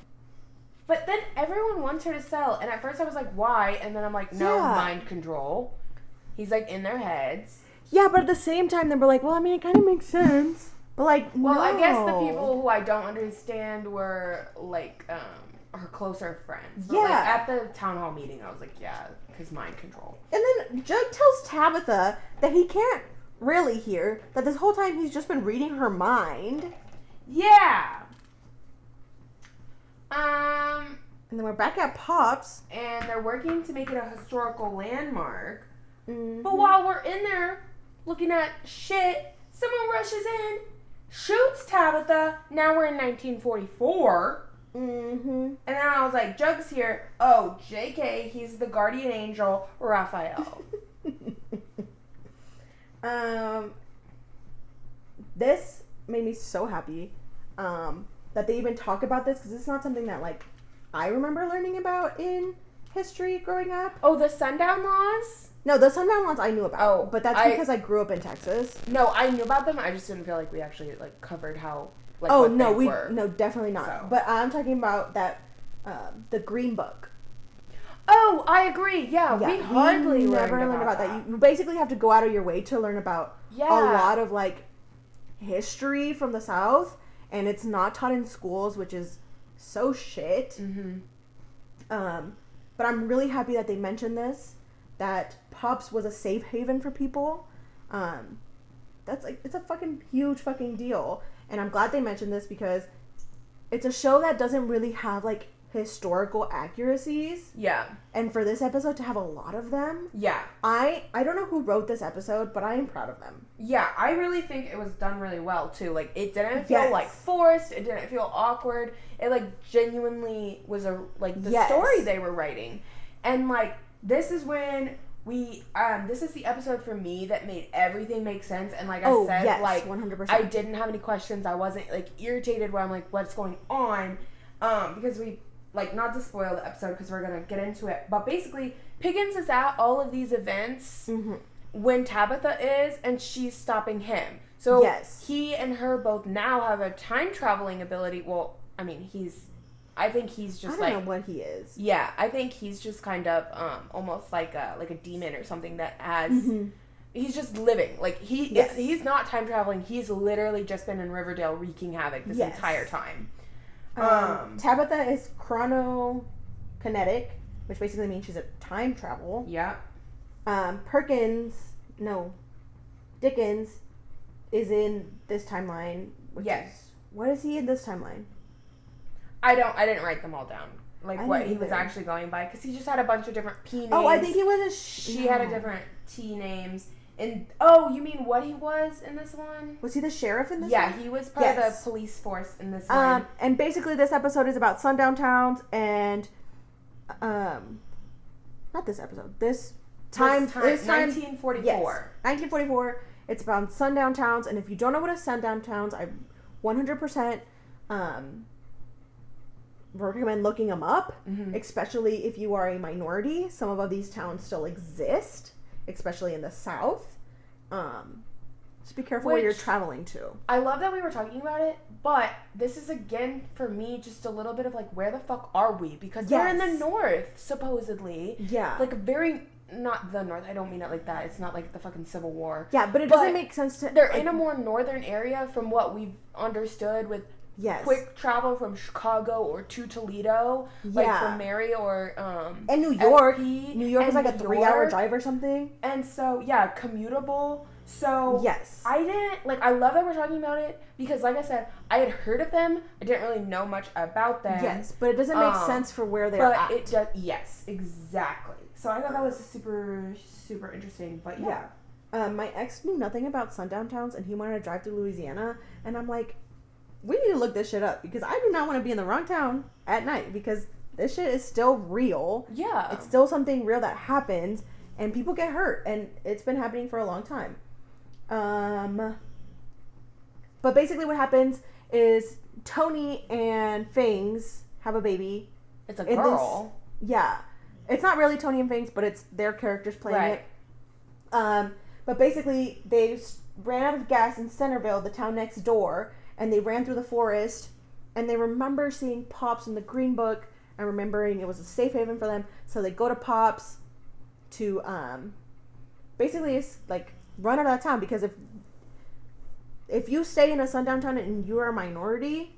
But then everyone wants her to sell, and at first I was like, why? And then I'm like, no, mind control. He's, like, in their heads. Yeah, but at the same time, they were like, well, I mean, it kind of makes sense. But, like, well, no. I guess the people who I don't understand were, like, her closer friends. But, yeah. Like, at the town hall meeting, I was like, yeah, because mind control. And then Jug tells Tabitha that he can't really hear, that this whole time he's just been reading her mind. Yeah. And then we're back at Pops. And they're working to make it a historical landmark. Mm-hmm. But while we're in there looking at shit, someone rushes in, shoots Tabitha. Now we're in 1944. Mm-hmm. And then I was like, Jug's here. Oh, JK, he's the guardian angel, Raphael. This made me so happy that they even talk about this, because it's not something that, like, I remember learning about in history growing up. Oh, the sundown laws? No, the sundown laws I knew about. Oh, but that's because I grew up in Texas. No, I knew about them. I just didn't feel like we actually, like, covered how, like, oh, what no, they were. No, definitely not. So. But I'm talking about that, the Green Book. Oh, I agree. Yeah, we hardly never learned about that. You basically have to go out of your way to learn about a lot of, like, history from the South, and it's not taught in schools, which is so shit. Mm-hmm. But I'm really happy that they mentioned this, that Pops was a safe haven for people. That's, like, it's a fucking huge fucking deal, and I'm glad they mentioned this, because it's a show that doesn't really have, like, historical accuracies. Yeah. And for this episode to have a lot of them. Yeah. I don't know who wrote this episode, but I am proud of them. Yeah, I really think it was done really well, too. Like, it didn't feel, like, forced. It didn't feel awkward. It, like, genuinely was, the story they were writing. And, like, this is when this is the episode for me that made everything make sense. And, like I said, like, 100%. I didn't have any questions. I wasn't, like, irritated where I'm like, what's going on? Because we... Like, not to spoil the episode because we're going to get into it. But basically, Pickens is at all of these events when Tabitha is, and she's stopping him. So he and her both now have a time-traveling ability. Well, I mean, I think he's just I don't know what he is. Yeah, I think he's just kind of almost like a demon or something that has... He's just living. Like, he's not time-traveling. He's literally just been in Riverdale wreaking havoc this entire time. Tabitha is chronokinetic, which basically means she's a time travel. Yeah. Dickens is in this timeline. What is he in this timeline? I didn't write them all down. Like, what he was actually going by. Because he just had a bunch of different P names. Oh, I think he was She had a different T names. And, oh, you mean what he was in this one? Was he the sheriff in this one? Yeah, he was part of the police force in this one. And basically this episode is about sundown towns and, not this episode, this time 1944. Yes, 1944. It's about sundown towns, and if you don't know what a sundown towns, I 100% recommend looking them up, especially if you are a minority. Some of these towns still exist, especially in the South. Just be careful where you're traveling to. I love that we were talking about it, but this is again for me just a little bit of like, where the fuck are we? Because they're in the north, supposedly. Yeah. Like a very, not the north, I don't mean it like that. It's not like the fucking Civil War. Yeah, but it doesn't make sense to... They're in a more northern area from what we've understood with quick travel from Chicago or to Toledo. Like from Mary or... and New York. FP, New York is like a 3-hour drive or something. And so, yeah, commutable. So, yes. I didn't, like, I love that we're talking about it because, like I said, I had heard of them. I didn't really know much about them. Yes, but it doesn't make sense for where they're at. But it does, yes, exactly. So I thought that was super, super interesting, but yeah. My ex knew nothing about sundown towns, and he wanted to drive to Louisiana, and I'm like, we need to look this shit up, because I do not want to be in the wrong town at night, because this shit is still real. Yeah. It's still something real that happens, and people get hurt, and it's been happening for a long time. But basically what happens is Tony and Fangs have a baby. It's a girl. It's not really Tony and Fangs, but it's their characters playing it. But basically they ran out of gas in Centerville, the town next door, and they ran through the forest, and they remember seeing Pops in the Green Book and remembering it was a safe haven for them. So they go to Pops to basically it's like run out of that town, because if you stay in a sundown town and you are a minority,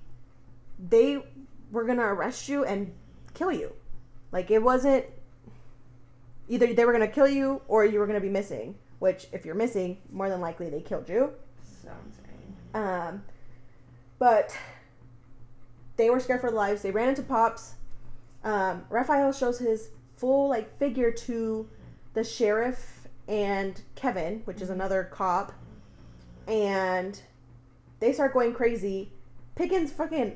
they were gonna arrest you and kill you. Like, it wasn't either they were gonna kill you or you were gonna be missing, which if you're missing, more than likely they killed you. Sounds right. But they were scared for their lives. They ran into Pops. Raphael shows his full like figure to the sheriff and Kevin, which is another cop, and they start going crazy. Pickens fucking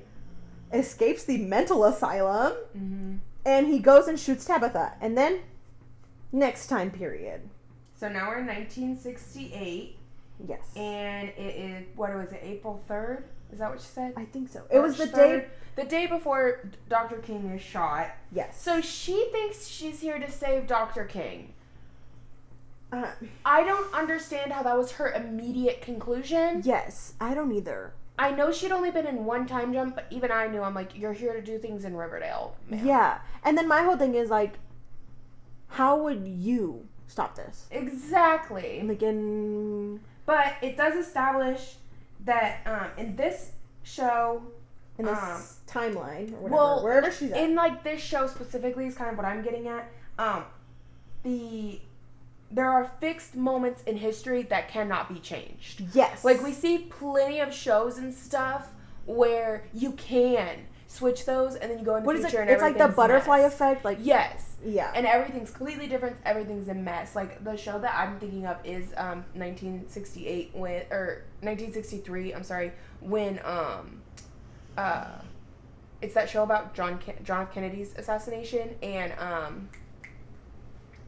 escapes the mental asylum, and he goes and shoots Tabitha. And then next time period. So now we're in 1968. Yes. And it is, what was it, April 3rd? Is that what she said? I think so. It was the 3rd? The day before Dr. King is shot. Yes. So she thinks she's here to save Dr. King. I don't understand how that was her immediate conclusion. Yes, I don't either. I know she'd only been in one time jump, but even I knew, I'm like, you're here to do things in Riverdale, man. Yeah. And then my whole thing is like, how would you stop this? Exactly. Like But it does establish that in this show, in this timeline or whatever, wherever she's at. In like this show specifically is kind of what I'm getting at. There are fixed moments in history that cannot be changed. Yes. Like, we see plenty of shows and stuff where you can switch those and then you go in the future and it's like the butterfly effect. Like, yes. Yeah. And everything's completely different. Everything's a mess. Like, the show that I'm thinking of is 1963, I'm sorry, when it's that show about John F. Kennedy's assassination, and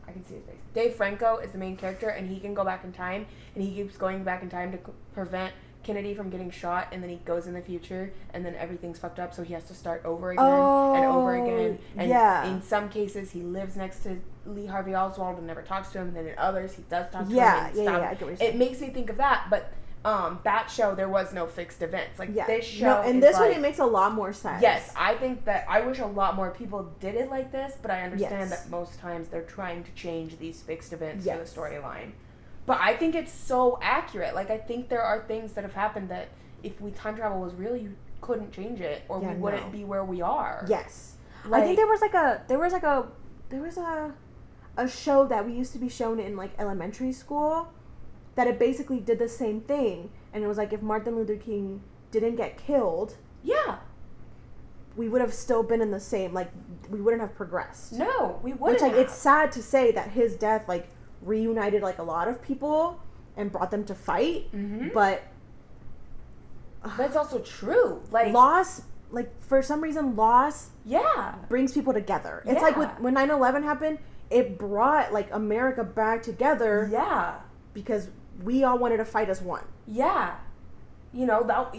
I can see his face. Dave Franco is the main character, and he can go back in time, and he keeps going back in time to prevent Kennedy from getting shot, and then he goes in the future, and then everything's fucked up, so he has to start over again and over again. And in some cases, he lives next to Lee Harvey Oswald and never talks to him, and then in others, he does talk to him. I get what you're saying. It makes me think of that, but that show, there was no fixed events. Like, this show and this one, it makes a lot more sense. Yes, I think that, I wish a lot more people did it like this, but I understand that most times they're trying to change these fixed events for the storyline. But I think it's so accurate. Like, I think there are things that have happened that if time travel was real, you couldn't change it, or we wouldn't be where we are. Yes. Like, I think there was a show that we used to be shown in like elementary school that it basically did the same thing, and it was like, if Martin Luther King didn't get killed, we would have still been in the same, like, we wouldn't have progressed. No, we wouldn't. Which, like, it's sad to say that his death, like, reunited like a lot of people and brought them to fight, but that's also true. Like, loss, like, for some reason, loss brings people together. It's like when 9/11 happened, it brought like America back together. Because we all wanted to fight as one. You know,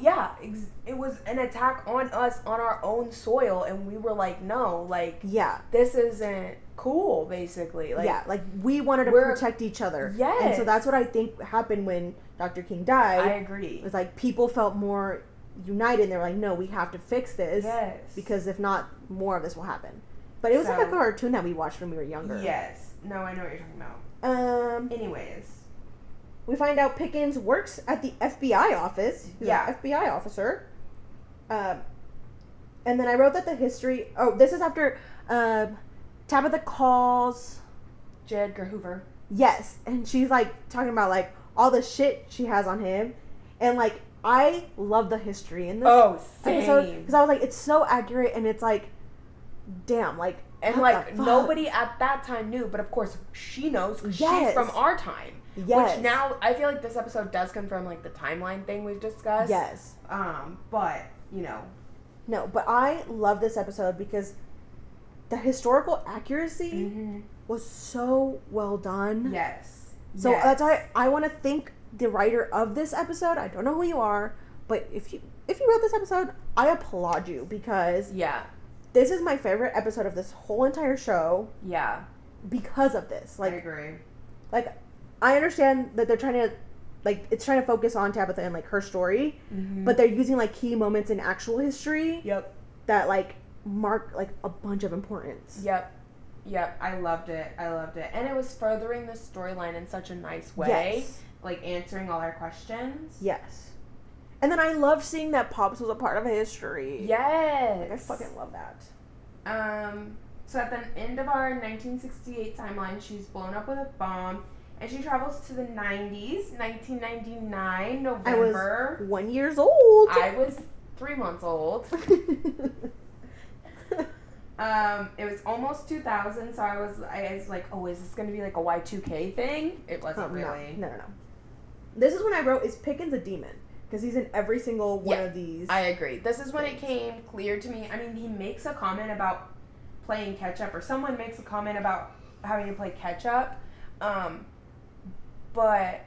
it was an attack on us on our own soil, and we were like, no, like, this isn't cool, basically. Like, yeah, like we wanted to protect each other. Yes. And so that's what I think happened when Dr. King died. I agree. It was like people felt more united and they were like, no, we have to fix this. Yes. Because if not, more of this will happen. But it was like a cartoon that we watched when we were younger. Yes. No, I know what you're talking about. Anyways. We find out Pickens works at the FBI office. He's an FBI officer. And then I wrote that the history... Oh, this is after Tabitha calls... J. Edgar Hoover. Yes. And she's, like, talking about, like, all the shit she has on him. And, like, I love the history in this episode. Because I was like, it's so accurate and it's, like, damn, like... And, like, nobody at that time knew. But, of course, she knows because she's from our time. Yes. Which now, I feel like this episode does confirm, like, the timeline thing we've discussed. Yes. But, you know. No, but I love this episode because the historical accuracy was so well done. Yes. So that's why I want to thank the writer of this episode. I don't know who you are, but if you wrote this episode, I applaud you because this is my favorite episode of this whole entire show. Yeah. Because of this. Like, I agree. Like, I understand that they're trying to, like, it's trying to focus on Tabitha and, like, her story, but they're using, like, key moments in actual history that, like, mark, like, a bunch of importance. Yep. I loved it. And it was furthering the storyline in such a nice way. Yes. Like, answering all our questions. Yes. And then I loved seeing that Pops was a part of history. Yes. Like, I fucking love that. So at the end of our 1968 timeline, she's blown up with a bomb. And she travels to the 90s, 1999, November. I was 1 year old. I was 3 months old. It was almost 2000, so I was like, oh, is this going to be like a Y2K thing? It wasn't really. No. This is when I wrote, is Pickens a demon? Because he's in every single one of these. I agree. This is when it came clear to me. I mean, he makes a comment about playing catch-up, or someone makes a comment about having to play catch-up. But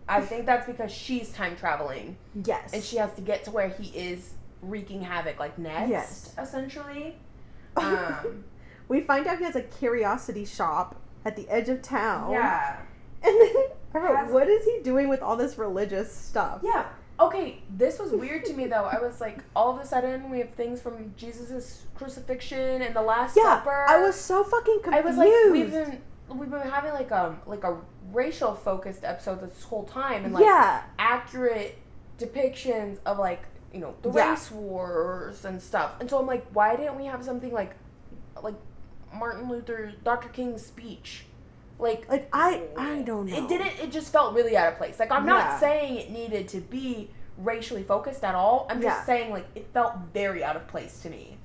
I think that's because she's time traveling. Yes. And she has to get to where he is wreaking havoc, like, next, essentially. We find out he has a curiosity shop at the edge of town. Yeah. And then I wrote, what is he doing with all this religious stuff? Yeah. Okay, this was weird to me, though. I was like, all of a sudden, we have things from Jesus' crucifixion and the Last Supper. I was so fucking confused. I was like, we've been having like a racial focused episode this whole time, and like accurate depictions of, like, you know, the race wars and stuff. And so I'm like, why didn't we have something like Martin Luther, Dr. King's speech? Like I don't know. It just felt really out of place. Like, I'm not saying it needed to be racially focused at all. I'm just saying, like, it felt very out of place to me.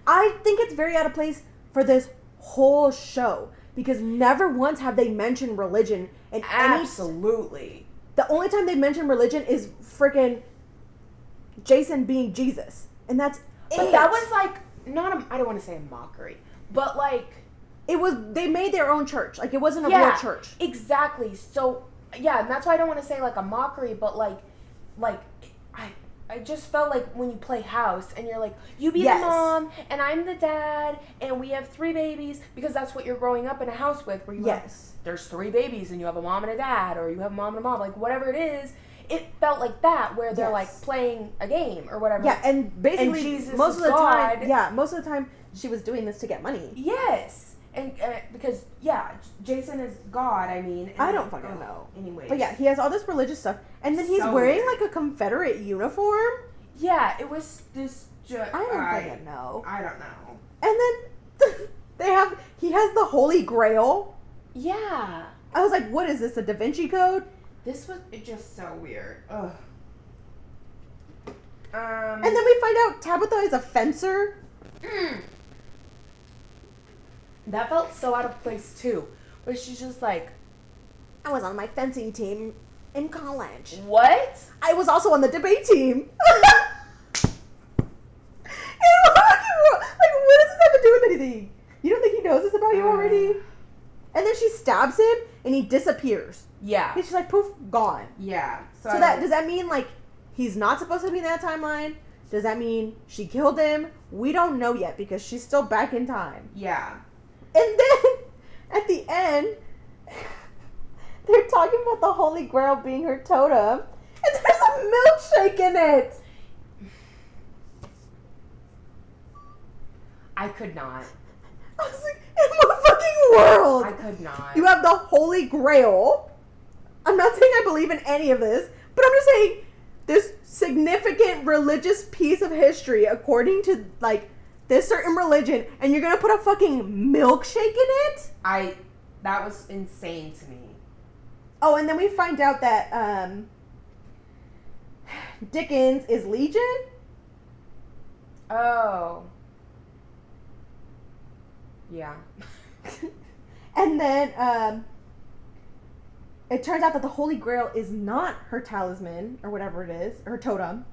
I think it's very out of place for this whole show. Because never once have they mentioned religion in Absolutely. The only time they mention religion is freaking Jason being Jesus. And that's But that was like, I don't want to say a mockery, but like... They made their own church. Like, it wasn't a real church. Exactly. So, yeah, and that's why I don't want to say like a mockery, but like I just felt like when you play house and you're like, you be the mom and I'm the dad and we have 3 babies, because that's what you're growing up in a house with, where you have, there's 3 babies and you have a mom and a dad, or you have a mom and a mom, like whatever it is. It felt like that, where they're like playing a game or whatever. Yeah, and basically and most of the time she was doing this to get money. Yes. And because, Jason is God, I mean. I don't fucking know. Anyways. But yeah, he has all this religious stuff. And then he's wearing like a Confederate uniform. Yeah, it was this... I don't fucking know. I don't know. And then he has the Holy Grail. Yeah. I was like, what is this, a Da Vinci Code? This was just so weird. Ugh. And then we find out Tabitha is a fencer. That felt so out of place too. Where she's just like, I was on my fencing team in college. What? I was also on the debate team. Like, what does this have to do with anything? You don't think he knows this about you already? And then she stabs him and he disappears. Yeah. And she's like, poof, gone. Yeah. So does that mean, like, he's not supposed to be in that timeline? Does that mean she killed him? We don't know yet because she's still back in time. Yeah. And then at the end, they're talking about the Holy Grail being her totem, and there's a milkshake in it. I could not. I was like, in what fucking world? I could not. You have the Holy Grail. I'm not saying I believe in any of this, but I'm just saying this significant religious piece of history according to, like, this certain religion, and you're gonna put a fucking milkshake in it? That was insane to me. Oh, and then we find out that, Dickens is Legion? Oh. Yeah. And then, it turns out that the Holy Grail is not her talisman, or whatever it is, her totem,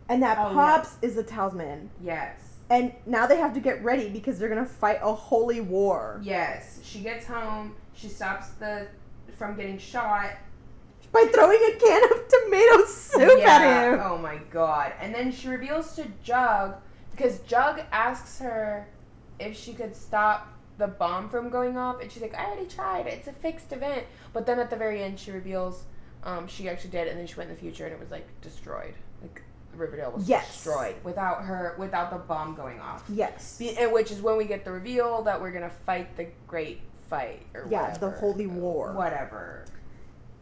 and that Pops is the talisman. Yes. And now they have to get ready because they're gonna fight a holy war. Yes. She gets home, she stops from getting shot. By throwing a can of tomato soup at him. Oh my god. And then she reveals to Jug, because Jug asks her if she could stop the bomb from going off, and she's like, I already tried, it's a fixed event. But then at the very end she reveals she actually did, and then she went in the future and it was like destroyed. Like Riverdale was destroyed without the bomb going off. Yes. Which is when we get the reveal that we're gonna fight the great fight or whatever. The holy war. Whatever.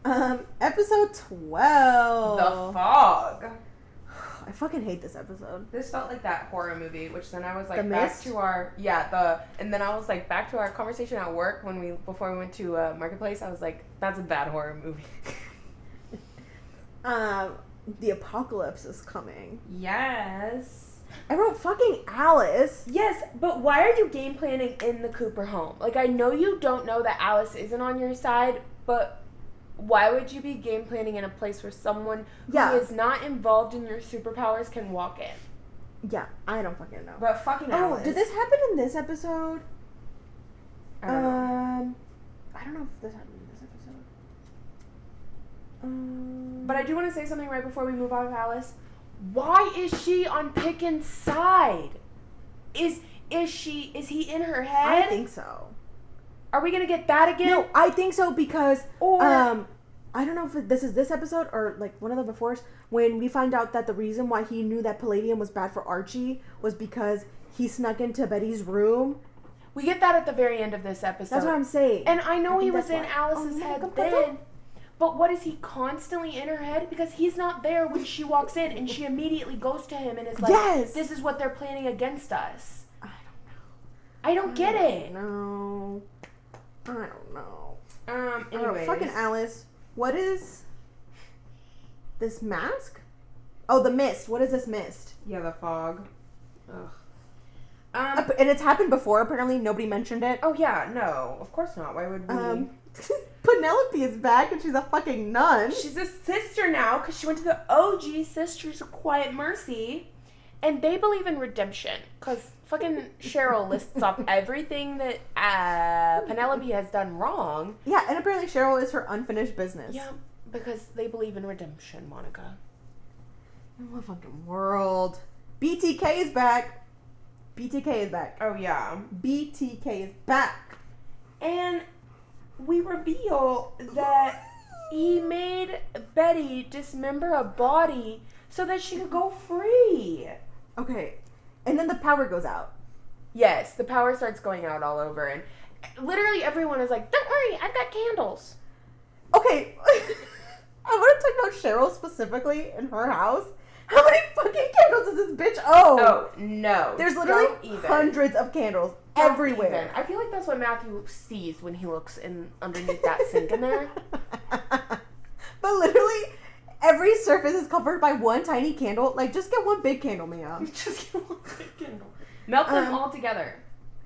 Episode 12. The Fog. I fucking hate this episode. This felt like that horror movie, which then I was like, The back Mist? to our and then I was like, back to our conversation at work before we went to Marketplace. I was like, that's a bad horror movie. The apocalypse is coming. Yes. I wrote fucking Alice. Yes, but why are you game planning in the Cooper home? Like, I know you don't know that Alice isn't on your side, but why would you be game planning in a place where someone who is not involved in your superpowers can walk in? Yeah, I don't fucking know. But fucking Alice. Oh, did this happen in this episode? I don't know. I don't know if this happened in this episode. But I do want to say something right before we move on with Alice. Why is she on Pickens' side? Is he in her head? I think so. Are we gonna get that again? No, I think so because Or I don't know if this is this episode or like one of the befores when we find out that the reason why he knew that palladium was bad for Archie was because he snuck into Betty's room. We get that at the very end of this episode. That's what I'm saying. And I know he was in why. Alice's head then. But what is he constantly in her head? Because he's not there when she walks in and she immediately goes to him and is like, this is what they're planning against us. I don't get it. No. I don't know. Anyways. Fucking Alice. What is this mask? Oh, the mist. What is this mist? Yeah, the fog. Ugh. And it's happened before. Apparently, nobody mentioned it. Oh yeah, no, of course not. Why would we? Penelope is back, and she's a fucking nun. She's a sister now because she went to the OG Sisters of Quiet Mercy, and they believe in redemption. Because fucking Cheryl lists off everything that Penelope has done wrong. Yeah, and apparently Cheryl is her unfinished business. Yeah, because they believe in redemption, Monica. In what fucking world? BTK is back. BTK is back. Oh yeah. BTK is back. And we reveal that he made Betty dismember a body so that she could go free. Okay. And then the power goes out. Yes, the power starts going out all over, and literally everyone is like, don't worry, I've got candles. Okay. I want to talk about Cheryl specifically in her house. How many fucking candles does this bitch own? Oh, no. There's literally hundreds of candles everywhere. I feel like that's what Matthew sees when he looks in underneath that sink in there. But literally, every surface is covered by one tiny candle. Like, just get one big candle, ma'am. Just get one big candle. Melt them all together.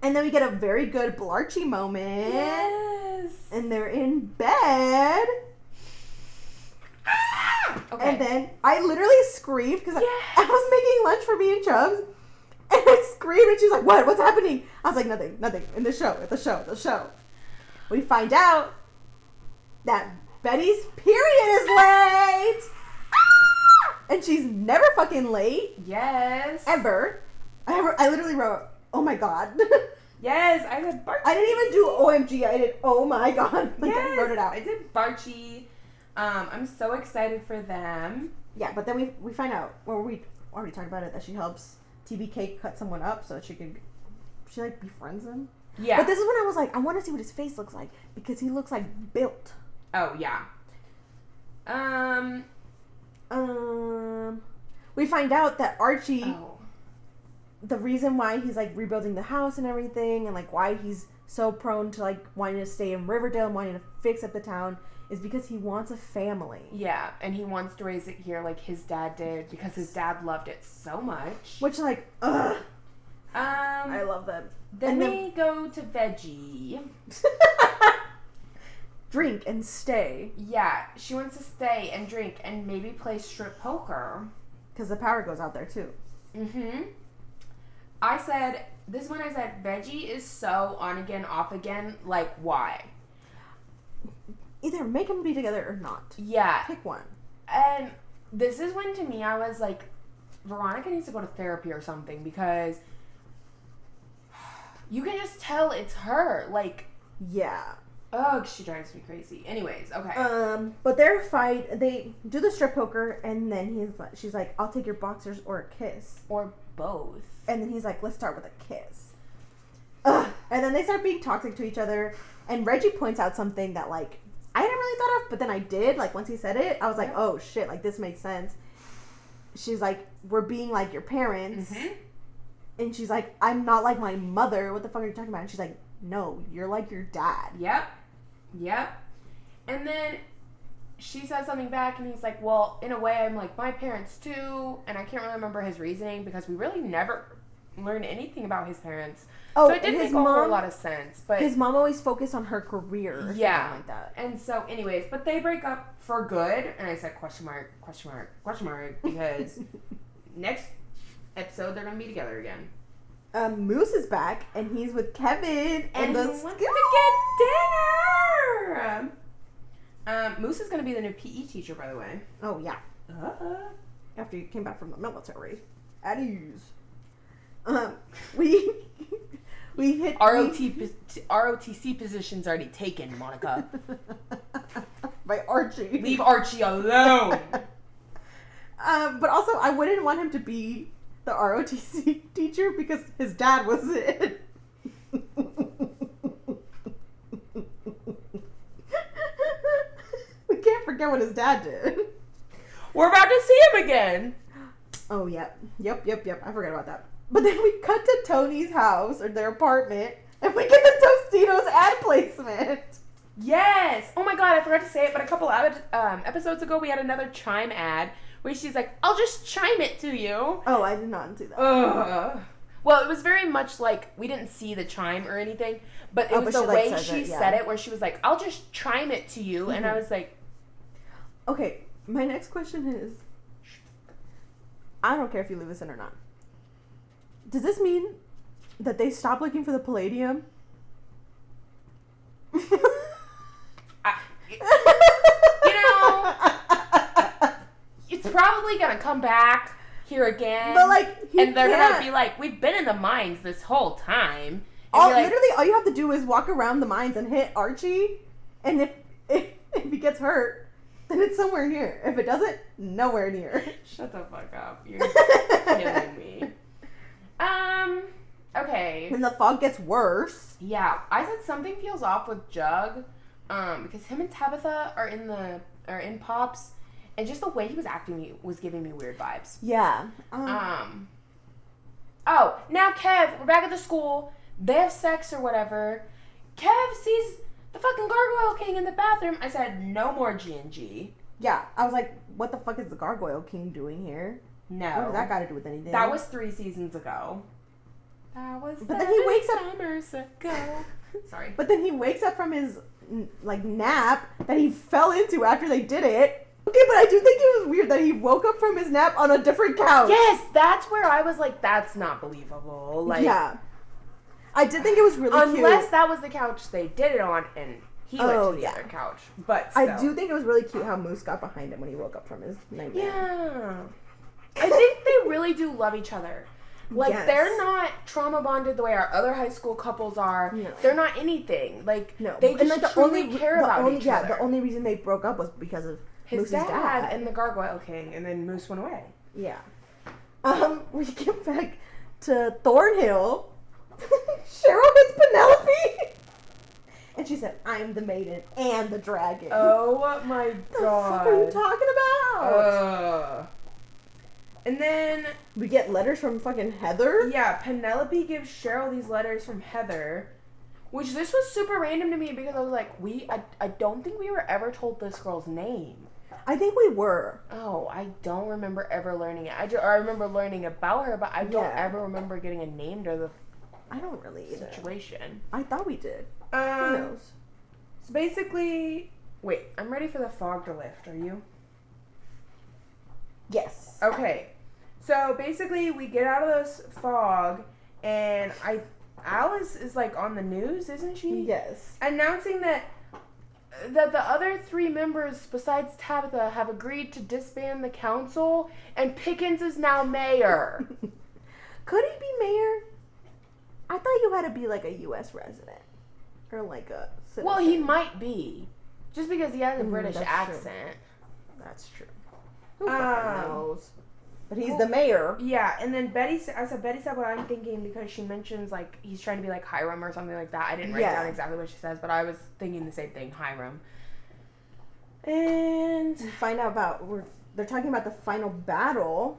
And then we get a very good Blarchy moment. Yes. And they're in bed. Okay. And then I literally screamed because I was making lunch for me and Chubbs. And I screamed and she's like, what? What's happening? I was like, nothing. In the show. We find out that Betty's period is late. And she's never fucking late. Yes. Ever. I literally wrote, oh my God. Yes, I said Barchi. I didn't even do OMG. I did oh my god. Like, Yes, I wrote it out. I did Barchi. I'm so excited for them. Yeah, but then we find out, or we already talked about it, that she helps TBK cut someone up so that she like befriends him. Yeah. But this is when I was like, I want to see what his face looks like because he looks like built. Oh yeah. We find out that Archie, Oh. the reason why he's like rebuilding the house and everything, and like why he's so prone to like wanting to stay in Riverdale and wanting to fix up the town, is because he wants a family. Yeah, and he wants to raise it here like his dad did because his dad loved it so much. Which like, ugh. I I love that. Then And we go to Veggie. Drink and stay. Yeah, she wants to stay and drink and maybe play strip poker. Because the power goes out there too. Mm-hmm. This is when I said, Veggie is so on again, off again. Like, why? Either make them be together or not. Yeah. Pick one. And this is when, to me, I was like, Veronica needs to go to therapy or something because you can just tell it's her. Like, Yeah. ugh, she drives me crazy. Anyways, okay. But their fight, they do the strip poker, and then she's like, I'll take your boxers or a kiss. Or both. And then he's like, let's start with a kiss. Ugh. And then they start being toxic to each other, and Reggie points out something that, like, I hadn't really thought of, but then I did. Like, once he said it, I was like, oh, shit, like, this makes sense. She's like, we're being like your parents. Mm-hmm. And she's like, I'm not like my mother. What the fuck are you talking about? And she's like, no, you're like your dad. Yep. And then she says something back, and he's like, well, in a way, I'm like my parents too. And I can't really remember his reasoning because we really never learned anything about his parents. Oh, so it didn't make a whole lot of sense. But his mom always focused on her career. Or something like that. And so, anyways, but they break up for good. And I said, question mark, because next episode, they're going to be together again. Moose is back, and he's with Kevin And the he wants school. to get dinner! Moose is going to be the new PE teacher, by the way. Oh, yeah. After you came back from the military. At ease. We hit... ROTC position's already taken, Monica. By Archie. Leave Archie alone! But also, I wouldn't want him to be the ROTC teacher because his dad was it. We can't forget what his dad did. We're about to see him again! Oh, yep. I forgot about that. But then we cut to Tony's house, or their apartment, and we get the Tostitos ad placement. Yes! Oh my god, I forgot to say it, but a couple episodes ago, we had another Chime ad where she's like, I'll just chime it to you. Oh, I did not see that. Ugh. Well, it was very much like, we didn't see the chime or anything, but it was the way she said it, where she was like, I'll just chime it to you, and I was like... Okay, my next question is, I don't care if you leave this in or not. Does this mean that they stopped looking for the palladium? It's probably gonna come back here again. But like, and they're gonna be like, we've been in the mines this whole time. Literally, all you have to do is walk around the mines and hit Archie, and if he gets hurt, then it's somewhere near. If it doesn't, nowhere near. Shut the fuck up. You're killing me. Okay. And the fog gets worse. Yeah, I said something feels off with Jug, because him and Tabitha are in Pops, and just the way he was acting was giving me weird vibes. Yeah. Oh, now Kev, we're back at the school. They have sex or whatever. Kev sees the fucking Gargoyle King in the bathroom. I said, no more G&G. Yeah, I was like, what the fuck is the Gargoyle King doing here? No. What does that got to do with anything? That was 3 seasons ago. That was but then he wakes up summers ago. Sorry. But then he wakes up from his nap that he fell into after they did it. Okay, but I do think it was weird that he woke up from his nap on a different couch. Yes, that's where I was like, that's not believable. Like, yeah. I did think it was really cute. Unless that was the couch they did it on and he went to the other couch. But still. I do think it was really cute how Moose got behind him when he woke up from his nightmare. Yeah. I think they really do love each other. Like, Yes. they're not trauma bonded the way our other high school couples are. No. They're not anything. Like, No. they just like, truly care about each other. The only reason they broke up was because of His Moose's dad and the Gargoyle King, and then Moose went away. Yeah. We get back to Thornhill. Cheryl hits Penelope. And she said, I'm the maiden and the dragon. Oh my the god. fuck are you talking about? And then We get letters from fucking Heather. yeah, Penelope gives Cheryl these letters from Heather, which this was super random to me because I was like, I don't think we were ever told this girl's name. I think we were. Oh, I don't remember ever learning it. I remember learning about her, but I don't Yeah. ever remember getting a name to the I don't really either. situation. I thought we did. Who knows? So basically, wait, I'm ready for the fog to lift. Are you? Yes. Okay. So basically, we get out of this fog, and Alice is like on the news, isn't she? Yes. Announcing that the other 3 members besides Tabitha have agreed to disband the council, and Pickens is now mayor. Could he be mayor? I thought you had to be like a U.S. resident. Or like a citizen. Well, he might be. Just because he has a Mm, British that's accent. That's true. Who fucking knows? But he's the mayor. Yeah, and then Betty said what I'm thinking because she mentions, like, he's trying to be like Hiram or something like that. I didn't write down exactly what she says, but I was thinking the same thing, Hiram. And We find out about, they're talking about the final battle.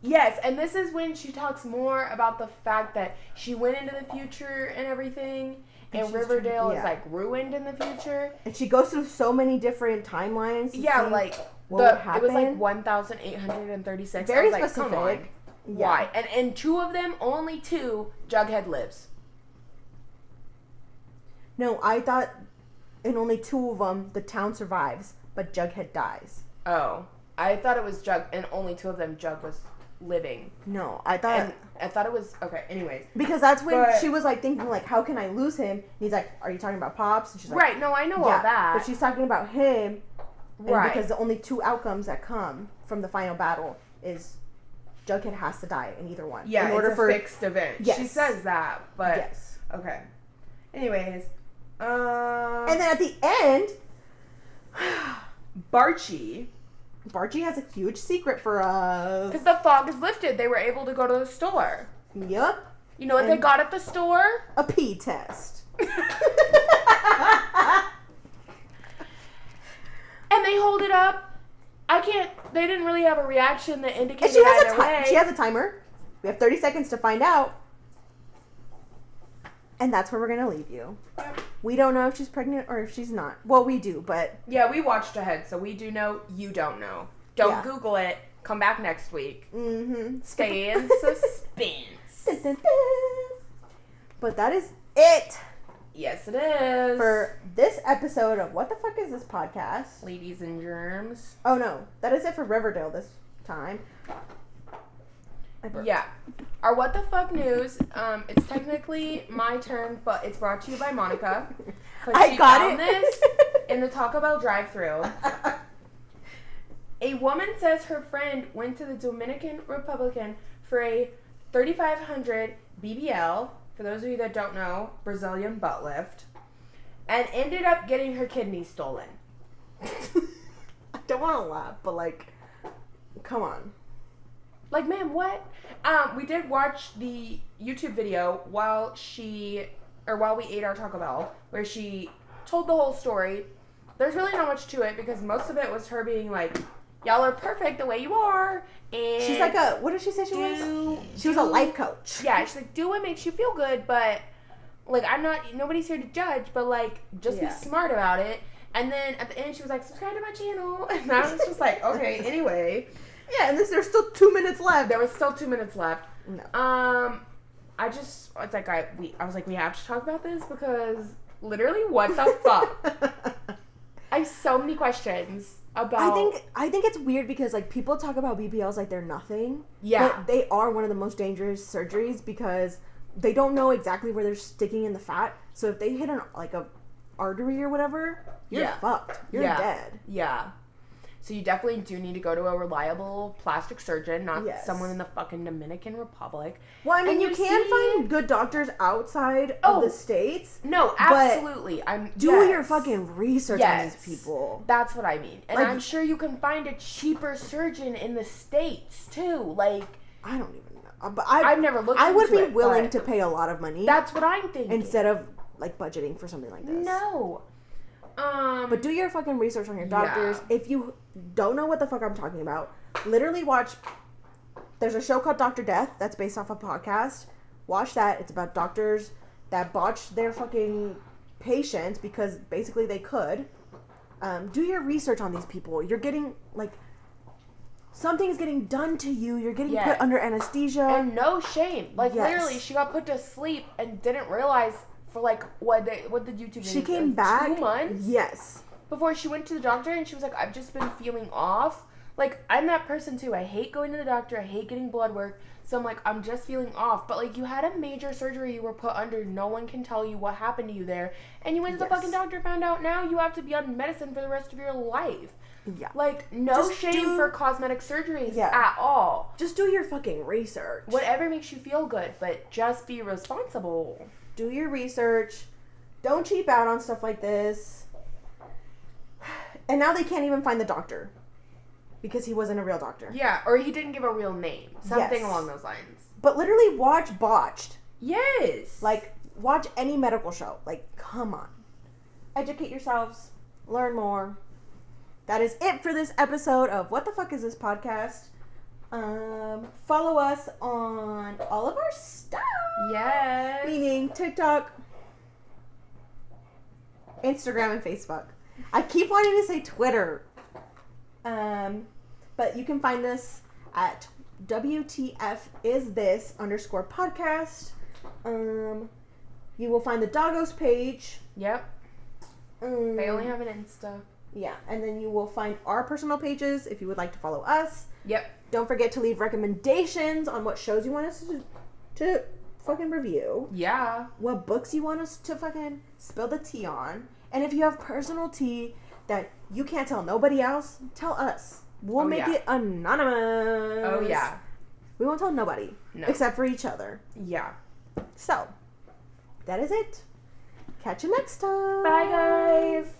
yes, and this is when she talks more about the fact that she went into the future and everything, and Riverdale is, like, ruined in the future. And she goes through so many different timelines. To Yeah, see like, what would it was, like, happen. 1,836. Very I was specific. Like, come on. Yeah. Why? And in 2 of them, only 2, Jughead lives. No, I thought in only 2 of them, the town survives, but Jughead dies. Oh. I thought it was Jug, and only 2 of them, Jug was living. No, I thought... And I thought it was, okay, anyways. Because that's when But- she was, like, thinking, like, how can I lose him? And he's like, are you talking about Pops? And she's like... Right, no, I know all that. But she's talking about him. And Right. because the only 2 outcomes that come from the final battle is Jughead has to die in either one. Yeah, in order it's a fixed event. Yes. She says that, but... Yes. Okay. Anyways. And then at the end... Barchi. Barchi has a huge secret for us. Because the fog is lifted, they were able to go to the store. Yep. You know what they And- got at the store? A pee test. And they hold it up. They didn't really have a reaction that indicated And she has either way. she has a timer. We have 30 seconds to find out. And that's where we're going to leave you. We don't know if she's pregnant or if she's not. Well, we do, but... Yeah, we watched ahead, so we do know, you don't know. Don't Yeah. Google it. Come back next week. Mm-hmm. Stay in suspense. But that is it Yes, it is. for this episode of What the Fuck Is This Podcast? Ladies and Germs. Oh, no. That is it for Riverdale this time. I burped. Yeah. Our What the Fuck news, it's technically my turn, but it's brought to you by Monica. 'Cause I she got found it. this in the Taco Bell drive-thru. A woman says her friend went to the Dominican Republic for a 3,500 BBL, for those of you that don't know, Brazilian butt lift, and ended up getting her kidney stolen. I don't want to laugh, but, like, come on. Like, man, what? We did watch the YouTube video while we ate our Taco Bell, where she told the whole story. There's really not much to it because most of it was her being like, y'all are perfect the way you are. And She's like what did she say she was? She was a life coach. Yeah, she's like, do what makes you feel good, but, like, nobody's here to judge, but, like, just be smart about it. And then at the end, she was like, subscribe to my channel. And I was just like, okay, anyway. Yeah, and there's still 2 minutes left. There was still 2 minutes left. No. I was like, we have to talk about this because literally, what the fuck? I have so many questions about. I think it's weird because, like, people talk about BBLs like they're nothing. Yeah. But they are one of the most dangerous surgeries because they don't know exactly where they're sticking in the fat. So if they hit a artery or whatever, you're fucked. You're dead. Yeah. So you definitely do need to go to a reliable plastic surgeon, not Yes. someone in the fucking Dominican Republic. Well, I mean, And you you can see- find good doctors outside of Oh. the States. No, absolutely. Do Yes. your fucking research on these people. That's what I mean. And Like- I'm sure you can find a cheaper surgeon in the States, too. Like, I don't even know. But I've never looked I would into be it, willing but to pay a lot of money that's what I'm thinking. instead of, like, budgeting for something like this. No. But do your fucking research on your doctors. Yeah. If you don't know what the fuck I'm talking about, literally watch. There's a show called Dr. Death that's based off a podcast. Watch that. It's about doctors that botched their fucking patients because basically they could. Do your research on these people. You're getting, like, something's getting done to you. You're getting Yes. put under anesthesia. And no shame. Like, Yes. literally, she got put to sleep and didn't realize for, like, what did YouTube she video came say? back. 2 months? Yes. Before she went to the doctor, and she was like, I've just been feeling off. Like, I'm that person too. I hate going to the doctor. I hate getting blood work. So I'm like, I'm just feeling off. But, like, you had a major surgery you were put under. No one can tell you what happened to you there. And you went to the Yes. fucking doctor, found out now you have to be on medicine for the rest of your life. Yeah. Like, no Just shame for cosmetic surgeries Yeah. at all. Just do your fucking research. Whatever makes you feel good, but just be responsible. Do your research. Don't cheap out on stuff like this. And now they can't even find the doctor because he wasn't a real doctor. Yeah, or he didn't give a real name. Something Yes. along those lines. But literally watch Botched. Yes. Like, watch any medical show. Like, come on. Educate yourselves. Learn more. That is it for this episode of What the Fuck Is This Podcast. Follow us on all of our stuff. Yes. Meaning TikTok, Instagram, and Facebook. I keep wanting to say Twitter. But you can find us at WTFIsThis_podcast. You will find the Doggos page. Yep. They only have an Insta. Yeah, and then you will find our personal pages if you would like to follow us. Yep. Don't forget to leave recommendations on what shows you want us to fucking review. Yeah. What books you want us to fucking spill the tea on. And if you have personal tea that you can't tell nobody else, tell us. We'll make it anonymous. Oh, yeah. We won't tell nobody. No. Except for each other. Yeah. So, that is it. Catch you next time. Bye, guys.